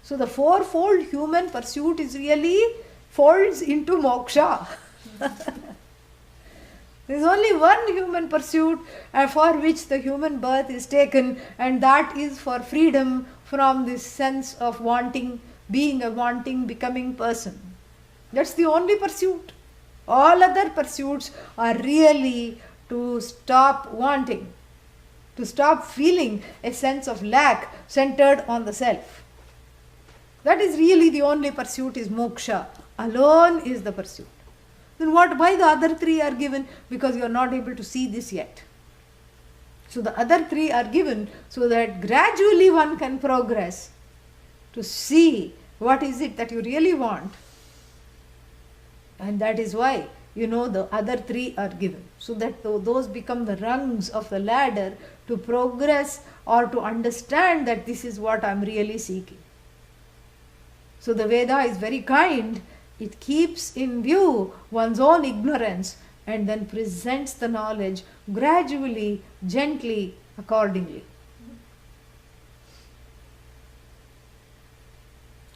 So the fourfold human pursuit is really folds into moksha. There is only one human pursuit for which the human birth is taken, and that is for freedom from this sense of wanting, being a wanting, becoming person. That's the only pursuit. All other pursuits are really to stop wanting, to stop feeling a sense of lack centered on the self. That is really the only pursuit, is moksha. Alone is the pursuit. Then why the other three are given? Because you are not able to see this yet. So the other three are given so that gradually one can progress to see what is it that you really want. And that is why, the other three are given. So that those become the rungs of the ladder to progress or to understand that this is what I am really seeking. So the Veda is very kind. It keeps in view one's own ignorance and then presents the knowledge gradually, gently, accordingly.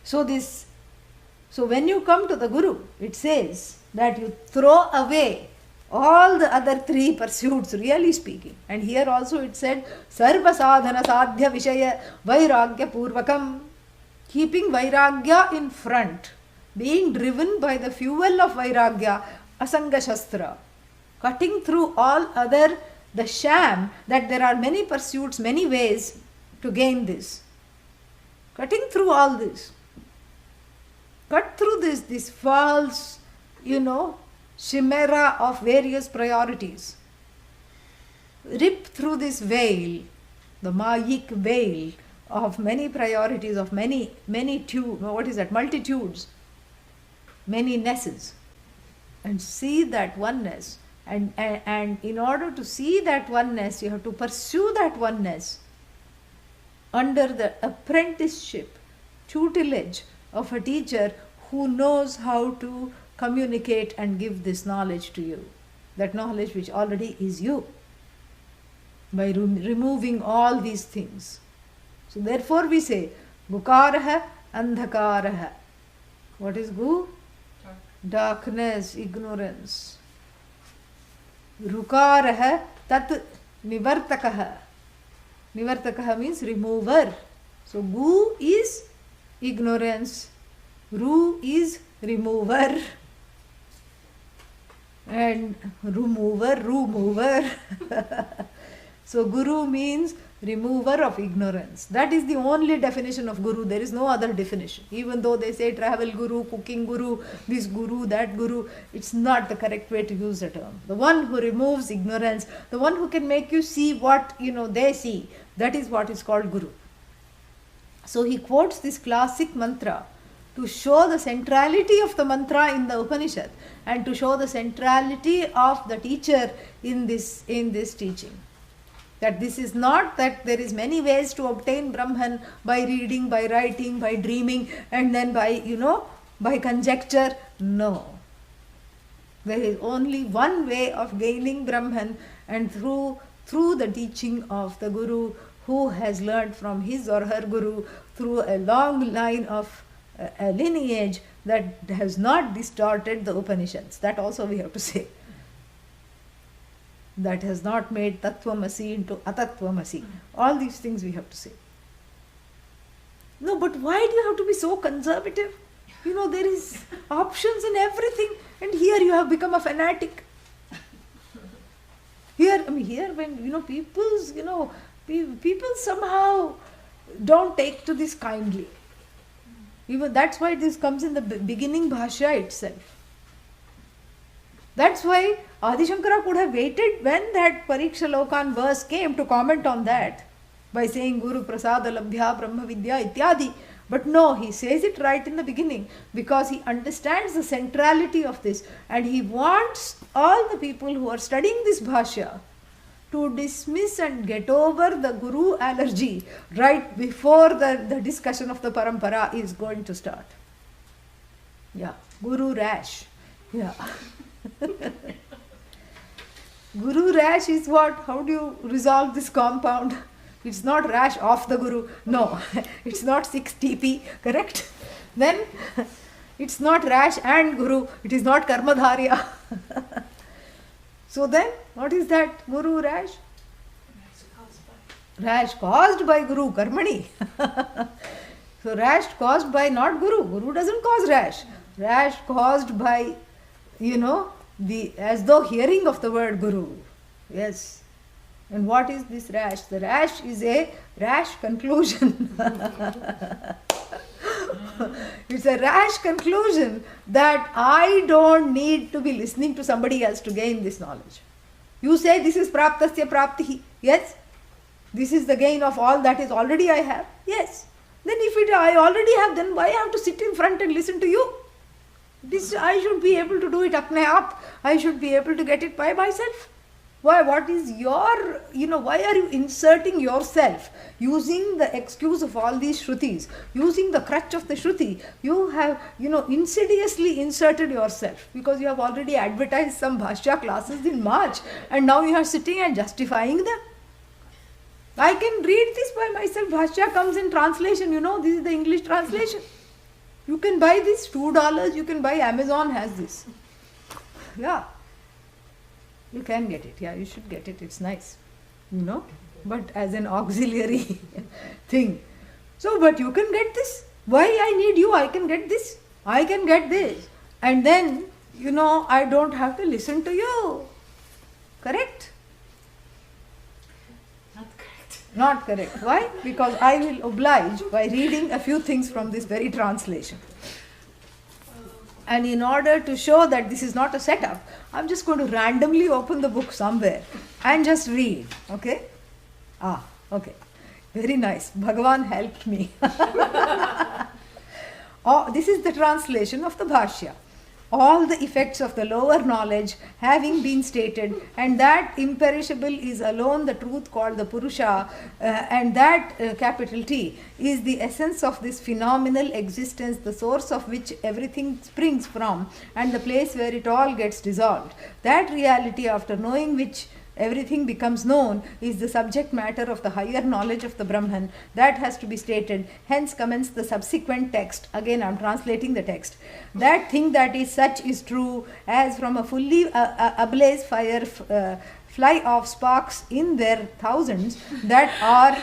So when you come to the Guru, it says that you throw away all the other three pursuits, really speaking. And here also it said, Sarva sadhana sadhya vishaya vairagya purvakam. Keeping vairagya in front, being driven by the fuel of vairagya, asanga shastra. Cutting through all other, the sham that there are many pursuits, many ways to gain this. Cutting through all this. Cut through this false, chimera of various priorities. Rip through this veil, the Mayik veil of many priorities, of many multitudes, many nesses, and see that oneness. And in order to see that oneness, you have to pursue that oneness under the apprenticeship, tutelage of a teacher who knows how to communicate and give this knowledge to you. That knowledge which already is you. By removing all these things. So therefore we say, Gukaraha Andhakaraha. What is Gu? Darkness, ignorance. Rukaraha Tat Nivartakaha. Nivartakaha means remover. So Gu is ignorance. Ru is remover. And remover. So Guru means remover of ignorance. That is the only definition of Guru. There is no other definition. Even though they say travel Guru, cooking Guru, this Guru, that Guru, it's not the correct way to use the term. The one who removes ignorance, the one who can make you see what they see, that is what is called Guru. So he quotes this classic mantra to show the centrality of the mantra in the Upanishad and to show the centrality of the teacher in this teaching. That this is not that there is many ways to obtain Brahman by reading, by writing, by dreaming, and then by conjecture. No. There is only one way of gaining Brahman, and through the teaching of the Guru who has learned from his or her Guru through a long line of a lineage that has not distorted the Upanishads. That also we have to say. That has not made Tattvamasi into Atatvamasi. All these things we have to say. No, but why do you have to be so conservative? There is options in everything, and here you have become a fanatic. Here when people somehow don't take to this kindly. Even that's why this comes in the beginning Bhashya itself. That's why Adi Shankara could have waited when that Pariksha Lokan verse came to comment on that by saying Guru Prasada Labhya Brahma Vidya Ityadi. But no, he says it right in the beginning because he understands the centrality of this and he wants all the people who are studying this Bhashya to dismiss and get over the Guru allergy right before the discussion of the Parampara is going to start. Yeah, Guru rash. Yeah. Guru rash is what? How do you resolve this compound? It's not rash of the Guru. No, it's not 6 TP, correct? Then it's not rash and Guru. It is not Karmadharya. So then, what is that Guru rash? Rash caused by Guru, Karmani. So rash caused by not Guru. Guru doesn't cause rash. Rash caused by, as though hearing of the word Guru. Yes. And what is this rash? The rash is a rash conclusion. It's a rash conclusion that I don't need to be listening to somebody else to gain this knowledge. You say this is praptasya praptihi. Yes. This is the gain of all that is already I have. Yes. Then if I already have, then why I have to sit in front and listen to you? This I should be able to do it apne aap. I should be able to get it by myself. Why? What is your, why are you inserting yourself using the excuse of all these Shrutis, using the crutch of the Shruti? You have, insidiously inserted yourself because you have already advertised some Bhashya classes in March and now you are sitting and justifying them. I can read this by myself. Bhashya comes in translation, this is the English translation. You can buy this, $2, you can buy, Amazon has this. Yeah. You can get it, yeah, you should get it, it's nice, but as an auxiliary thing. So, but you can get this. Why I need you? I can get this. I can get this. And then, I don't have to listen to you. Correct? Not correct. Not correct. Why? Because I will oblige by reading a few things from this very translation. And in order to show that this is not a setup, I'm just going to randomly open the book somewhere and just read. Okay? Okay. Very nice. Bhagavan helped me. This is the translation of the Bhashya. All the effects of the lower knowledge having been stated, and that imperishable is alone the truth called the Purusha, and that capital T is the essence of this phenomenal existence, the source of which everything springs from, and the place where it all gets dissolved. That reality, after knowing which everything becomes known, is the subject matter of the higher knowledge of the Brahman. That has to be stated. Hence commence the subsequent text. Again, I am translating the text. That thing that is such is true as from a fully ablaze fire fly off sparks in their thousands that are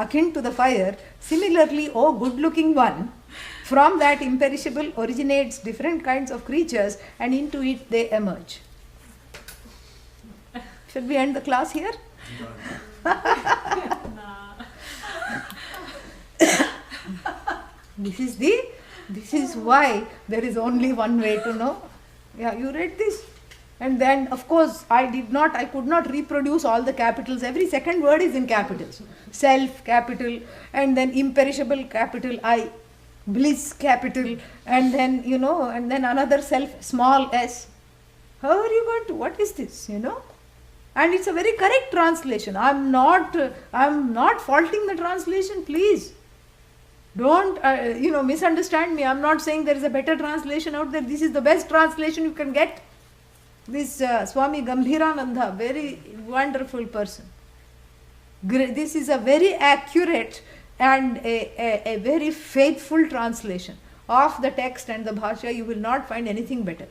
akin to the fire. Similarly, O good-looking one, from that imperishable originates different kinds of creatures, and into it they emerge. Shall we end the class here? This is why there is only one way to know. Yeah, you read this. And then, of course, I could not reproduce all the capitals. Every second word is in capitals. Self, capital, and then imperishable, capital I, bliss, capital, and then, and then another self, small s. How are you going to, what is this, And it's a very correct translation. I'm not faulting the translation, please. Don't, misunderstand me. I'm not saying there is a better translation out there. This is the best translation you can get. This Swami Gambhirananda, very wonderful person. This is a very accurate and a very faithful translation of the text and the Bhashya. You will not find anything better.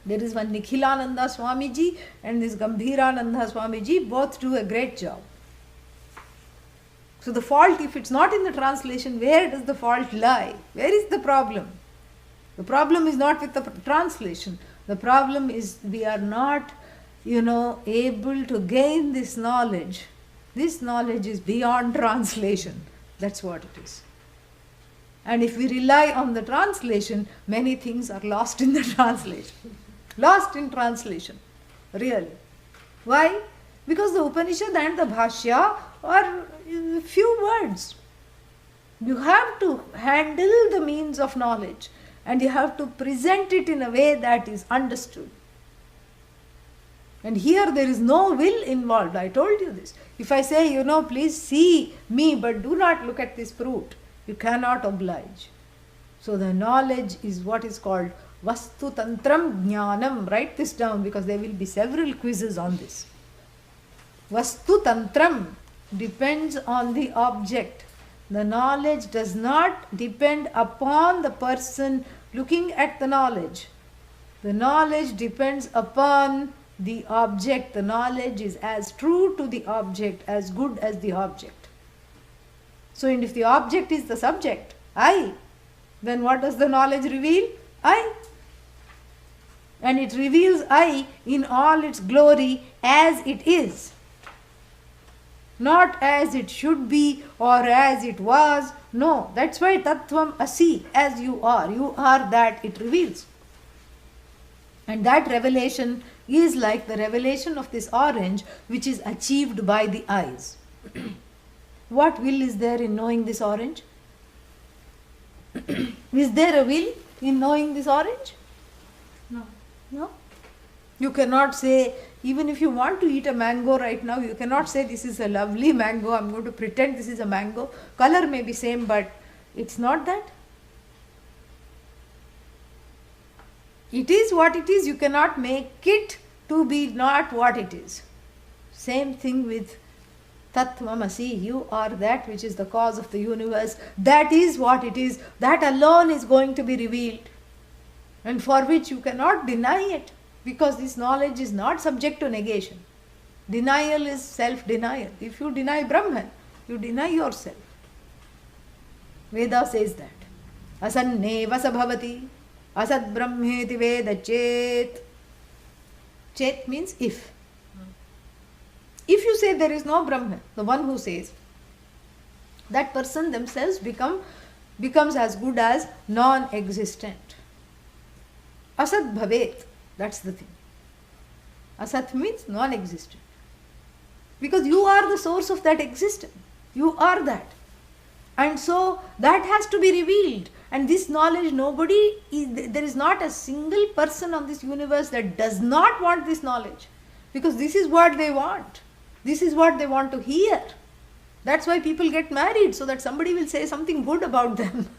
There is one Nikhilananda Swamiji and this Gambhirananda Swamiji, both do a great job. So the fault, if it's not in the translation, where does the fault lie? Where is the problem? The problem is not with the translation. The problem is we are not, able to gain this knowledge. This knowledge is beyond translation. That's what it is. And if we rely on the translation, many things are lost in the translation. Lost in translation, really. Why? Because the Upanishad and the Bhashya are few words. You have to handle the means of knowledge and you have to present it in a way that is understood. And here there is no will involved. I told you this. If I say, please see me, but do not look at this fruit, you cannot oblige. So the knowledge is what is called Vastu Tantram Jnanam. Write this down because there will be several quizzes on this. Vastu Tantram depends on the object. The knowledge does not depend upon the person looking at the knowledge. The knowledge depends upon the object. The knowledge is as true to the object, as good as the object. So, and if the object is the subject, I, then what does the knowledge reveal? I. And it reveals I in all its glory as it is. Not as it should be or as it was. No, that's why Tattvam Asi, as you are. You are that it reveals. And that revelation is like the revelation of this orange, which is achieved by the eyes. What will is there in knowing this orange? Is there a will in knowing this orange? No. No? You cannot say, even if you want to eat a mango right now, you cannot say this is a lovely mango, I'm going to pretend this is a mango. Color may be same, but it's not that. It is what it is, you cannot make it to be not what it is. Same thing with Tattvamasi, you are that which is the cause of the universe. That is what it is. That alone is going to be revealed. And for which you cannot deny it. Because this knowledge is not subject to negation. Denial is self-denial. If you deny Brahman, you deny yourself. Veda says that. Asanne vasabhavati asad brahmeti veda chet. Chet means if. If you say there is no Brahman, the one who says, that person themselves becomes as good as non-existent. Asad bhavet, that's the thing. Asat means non-existent. Because you are the source of that existence. You are that. And so that has to be revealed. And this knowledge, there is not a single person on this universe that does not want this knowledge. Because this is what they want. This is what they want to hear. That's why people get married, so that somebody will say something good about them.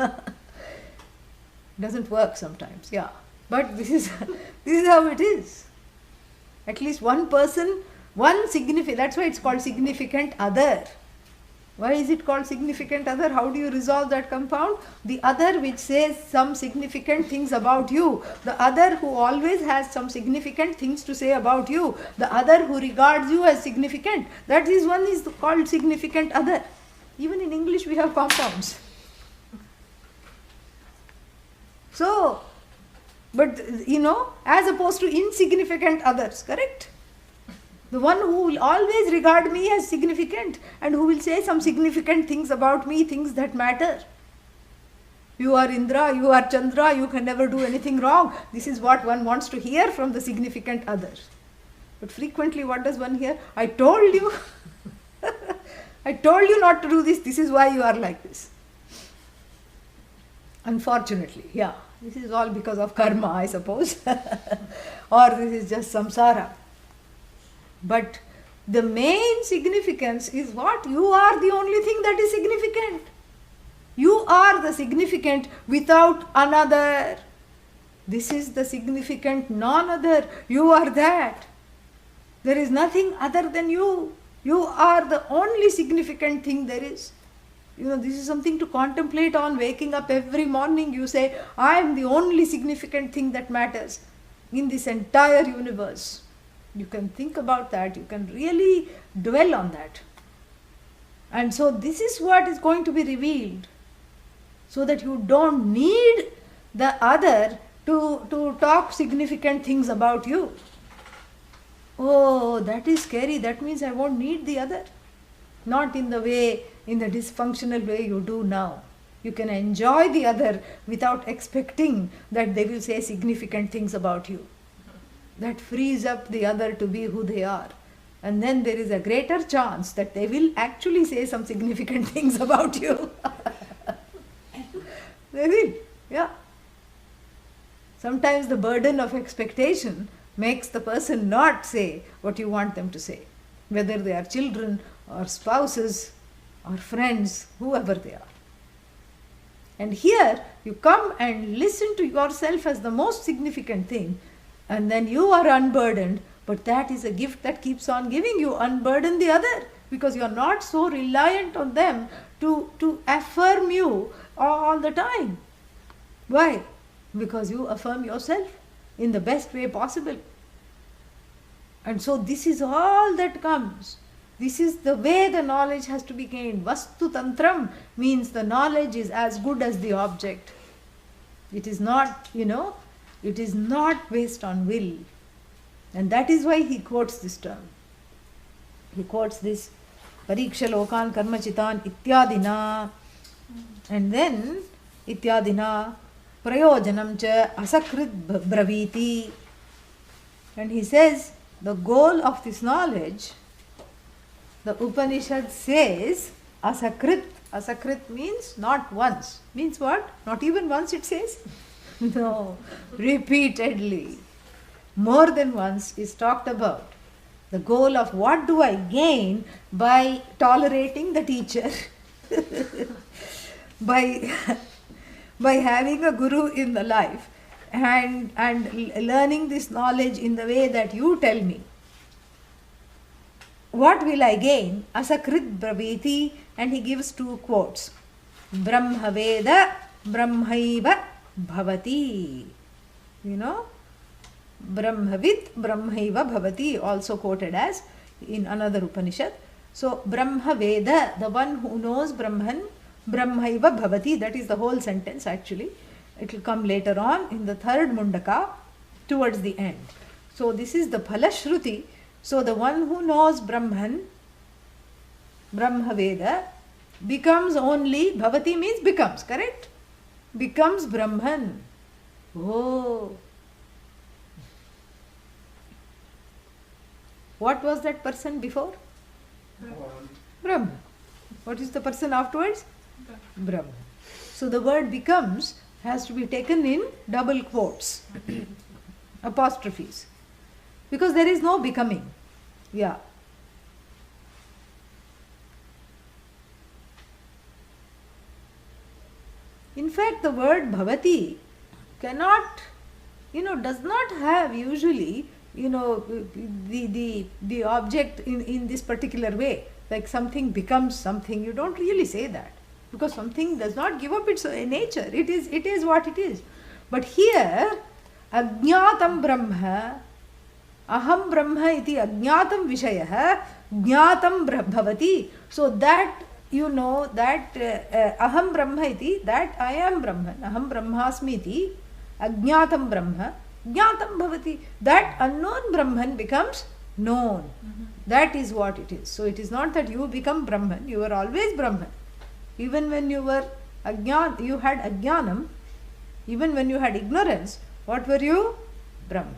Doesn't work sometimes, yeah. But this is how it is. At least one person, that's why it's called significant other. Why is it called significant other? How do you resolve that compound? The other which says some significant things about you. The other who always has some significant things to say about you. The other who regards you as significant. That is one is called significant other. Even in English we have compounds. So, but as opposed to insignificant others, correct? The one who will always regard me as significant and who will say some significant things about me, things that matter. You are Indra, you are Chandra, you can never do anything wrong. This is what one wants to hear from the significant others. But frequently what does one hear? I told you. I told you not to do this. This is why you are like this. Unfortunately, yeah. This is all because of karma, I suppose. Or this is just samsara. But the main significance is what? You are the only thing that is significant. You are the significant without another. This is the significant non-other. You are that. There is nothing other than you. You are the only significant thing there is. This is something to contemplate on. Waking up every morning, you say, I am the only significant thing that matters in this entire universe. You can think about that. You can really dwell on that. And so this is what is going to be revealed. So that you don't need the other to talk significant things about you. Oh, that is scary. That means I won't need the other. Not in the dysfunctional way you do now. You can enjoy the other without expecting that they will say significant things about you. that frees up the other to be who they are. And then there is a greater chance that they will actually say some significant things about you. They will, yeah. Sometimes the burden of expectation makes the person not say what you want them to say, whether they are children or spouses or friends, whoever they are. And here you come and listen to yourself as the most significant thing, and then you are unburdened, but that is a gift that keeps on giving. You unburden the other because you are not so reliant on them to affirm you all the time. Why? Because you affirm yourself in the best way possible. And so this is all that comes. This is the way the knowledge has to be gained. Vastu tantram means the knowledge is as good as the object. It is not, it is not based on will. And that is why he quotes this term. He quotes this pariksha lokan karma chitan ityadina. And then ityadina prayojanam cha asakrit braviti. And he says the goal of this knowledge, the Upanishad says asakrit. Asakrit means not once. Means what? Not even once it says. No, repeatedly. More than once is talked about. The goal of what do I gain by tolerating the teacher, by having a guru in the life and learning this knowledge in the way that you tell me. What will I gain? Asakrit braviti, and he gives two quotes. Brahmaveda brahmaiva bhavati. Brahmavid brahmaiva bhavati, also quoted as in another Upanishad. So Brahmaveda, the one who knows Brahman, brahmaiva bhavati, that is the whole sentence actually. It will come later on in the third Mundaka towards the end. So this is the Phalashruti. So the one who knows Brahman, Brahmaveda, becomes only, bhavati means becomes, correct? Becomes Brahman. Oh. What was that person before? Brahma. What is the person afterwards? Brahma. So the word becomes has to be taken in double quotes, apostrophes, because there is no becoming. Yeah. In fact, the word bhavati cannot, does not have usually, the object in this particular way. Like something becomes something, you don't really say that. Because something does not give up its nature. It is what it is. But here, ajñātam brahma, aham brahma iti ajñātam vishayah, jñātam bhavati. So that, that aham brahma iti, that I am Brahman, aham brahmasmi iti, ajñātam brahma, jñātam bhavati. That unknown Brahman becomes known. That is what it is. So it is not that you become Brahman, you were always Brahman. Even when you were you had ajnanam, even when you had ignorance, what were you? Brahman.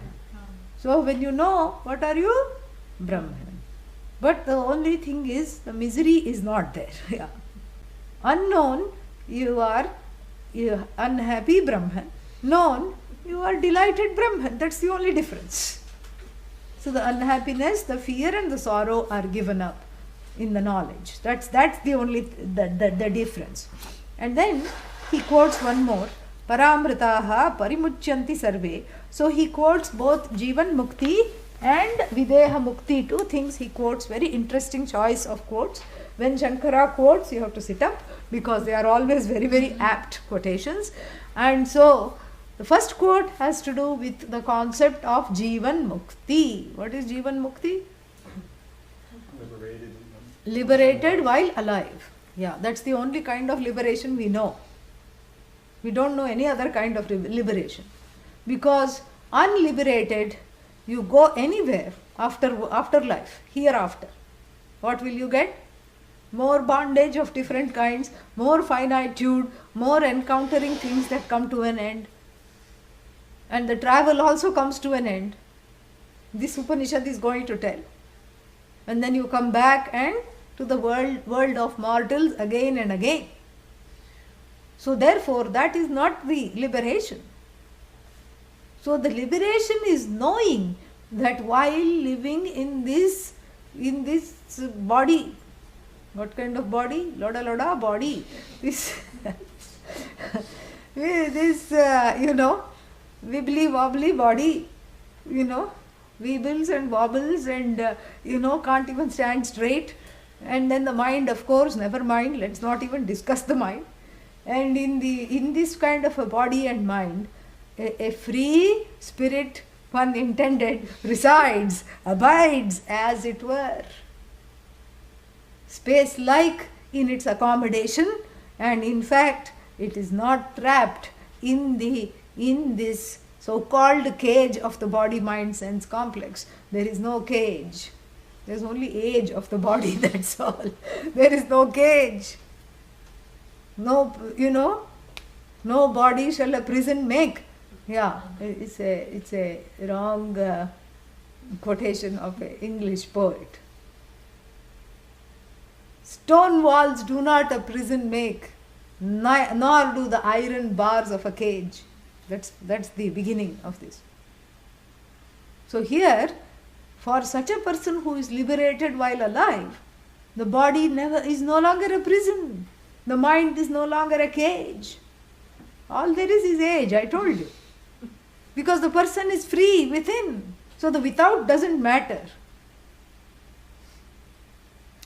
So when you know, what are you? Brahman. But the only thing is, the misery is not there. Yeah. Unknown, you are unhappy Brahman. Known, you are delighted Brahman. That's the only difference. So the unhappiness, the fear and the sorrow are given up in the knowledge. That's the only the difference. And then he quotes one more, paramritaha parimuchyanti sarve. So he quotes both jivan mukti and videha mukti, two things he quotes. Very interesting choice of quotes. When Shankara quotes, you have to sit up because they are always very, very apt quotations. And so the first quote has to do with the concept of jivan mukti. What is jivan mukti? Liberated while alive. Yeah, that's the only kind of liberation we know. We don't know any other kind of liberation. Because unliberated, you go anywhere after life, hereafter. What will you get? More bondage of different kinds, more finitude, more encountering things that come to an end. And the travel also comes to an end. this Upanishad is going to tell. And then you come back and to the world of mortals again and again. So therefore, that is not the liberation. So the liberation is knowing that while living in this body, what kind of body? Loda body. This wibbly wobbly body, wibbles and wobbles and can't even stand straight. And then the mind, of course, never mind, let's not even discuss the mind. And in this kind of a body and mind, a free spirit, pun intended, resides, abides as it were, space-like in its accommodation, and in fact it is not trapped in this so-called cage of the body-mind sense complex. There is no cage. There is only age of the body, that's all. There is no cage. No, no body shall a prison make. Yeah, it's a wrong quotation of an English poet. Stone walls do not a prison make, nor do the iron bars of a cage. That's the beginning of this. So here, for such a person who is liberated while alive, the body is no longer a prison. The mind is no longer a cage. All there is age, I told you. Because the person is free within. So the without doesn't matter.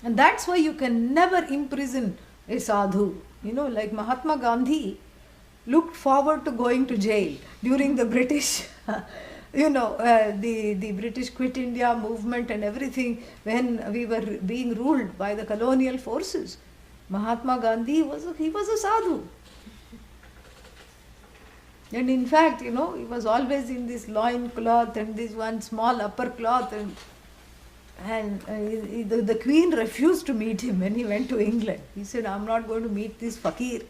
And that's why you can never imprison a sadhu. Like Mahatma Gandhi looked forward to going to jail during the British, the British Quit India movement and everything, when we were being ruled by the colonial forces. Mahatma Gandhi was a sadhu. And in fact, he was always in this loin cloth and this one small upper cloth, and the Queen refused to meet him when he went to England. He said, I'm not going to meet this fakir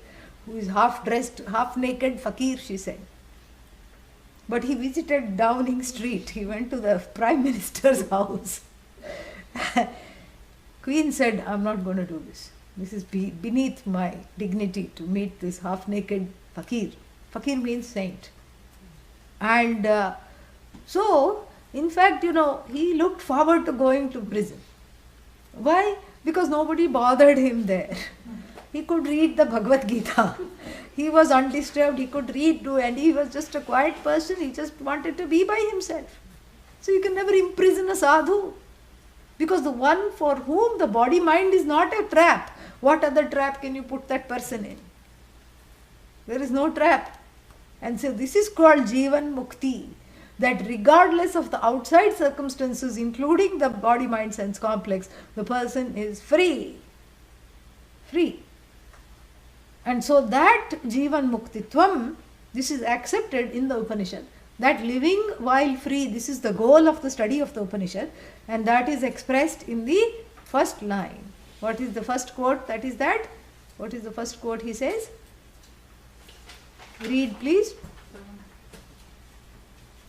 who is half dressed, half naked fakir, she said. But he visited Downing Street. He went to the Prime Minister's house. Queen said, I'm not going to do this. This is beneath my dignity to meet this half naked fakir. Fakir means saint. And so, in fact, he looked forward to going to prison. Why? Because nobody bothered him there. He could read the Bhagavad Gita. He was undisturbed, he could read too, and he was just a quiet person. He just wanted to be by himself. So you can never imprison a sadhu. Because the one for whom the body-mind is not a trap, what other trap can you put that person in? There is no trap. And so this is called Jivan Mukti, that regardless of the outside circumstances, including the body-mind sense complex, the person is free. Free. And so that Jivan Muktitvam, this is accepted in the Upanishad. That living while free, this is the goal of the study of the Upanishad, and that is expressed in the first line. What is the first quote? That is that. What is the first quote he says? Read, please.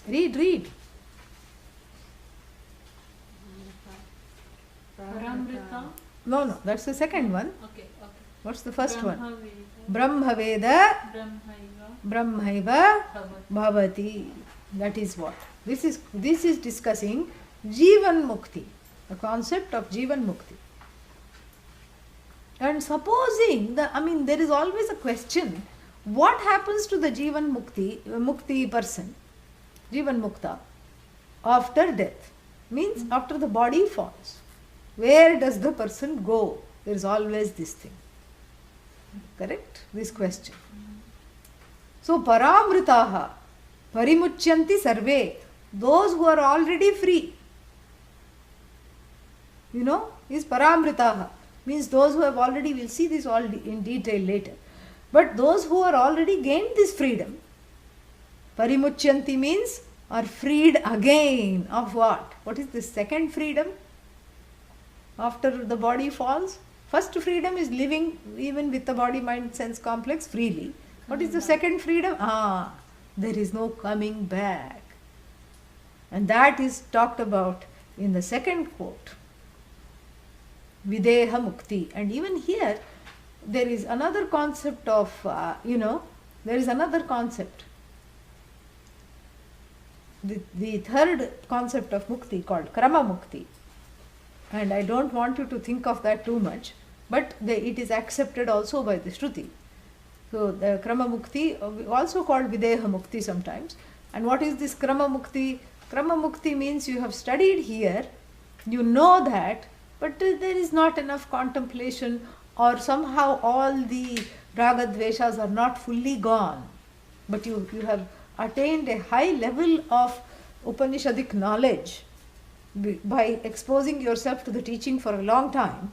Read. Paramrita. No, that's the second one. Okay. What's the first one? Brahmaveda. Brahmaveda Brahmaiva. Brahmaiva Bhavati. Bhavati. That is what? This is discussing Jivan Mukti, the concept of Jivan Mukti. And supposing, there is always a question, what happens to the Jivan Mukti person, Jivan Mukta, after death? Means after the body falls. Where does the person go? There is always this thing. Correct? This question. So, paramritaha, parimuchyanti sarve, those who are already free, is paramritaha. Means those who have already, we'll see this all in detail later. But those who are already gained this freedom, parimuchyanti means are freed again of what? What is the second freedom? After the body falls, first freedom is living even with the body, mind, sense complex freely. What is the second freedom? There is no coming back. And that is talked about in the second quote, Videha Mukti. And even here, there is another concept of, there is another concept. The third concept of mukti called Krama Mukti. And I don't want you to think of that too much, but it is accepted also by the Shruti. So the Krama Mukti, also called Videha Mukti sometimes. And what is this Krama Mukti? Krama Mukti means you have studied here, you know that, but there is not enough contemplation, or somehow all the raga dveshas are not fully gone. But you have attained a high level of Upanishadic knowledge by exposing yourself to the teaching for a long time.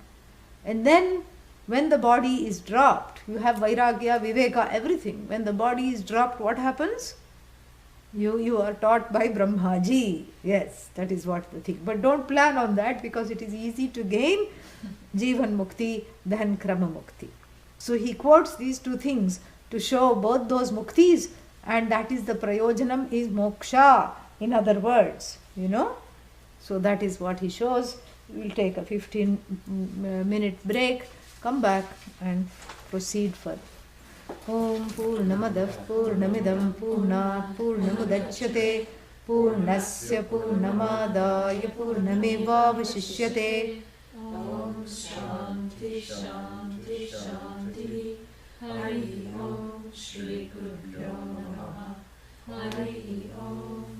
And then when the body is dropped, you have Vairagya, Viveka, everything. When the body is dropped, what happens? You are taught by Brahmaji. Yes, that is what the thing. But don't plan on that, because it is easy to gain Jivan Mukti than Krama Mukti. So he quotes these two things to show both those muktis, and that is the prayojanam is moksha, in other words, So that is what he shows. We will take a 15-minute break, come back and proceed further. Om Purnamadah Purnamidam Purnat Purnamudachyate Purnasya Purnamadaya Purnamevavashishyate. Om Shanti Shanti Shanti. Hari Om Shri Gurubhyo Namaha. Hari Om.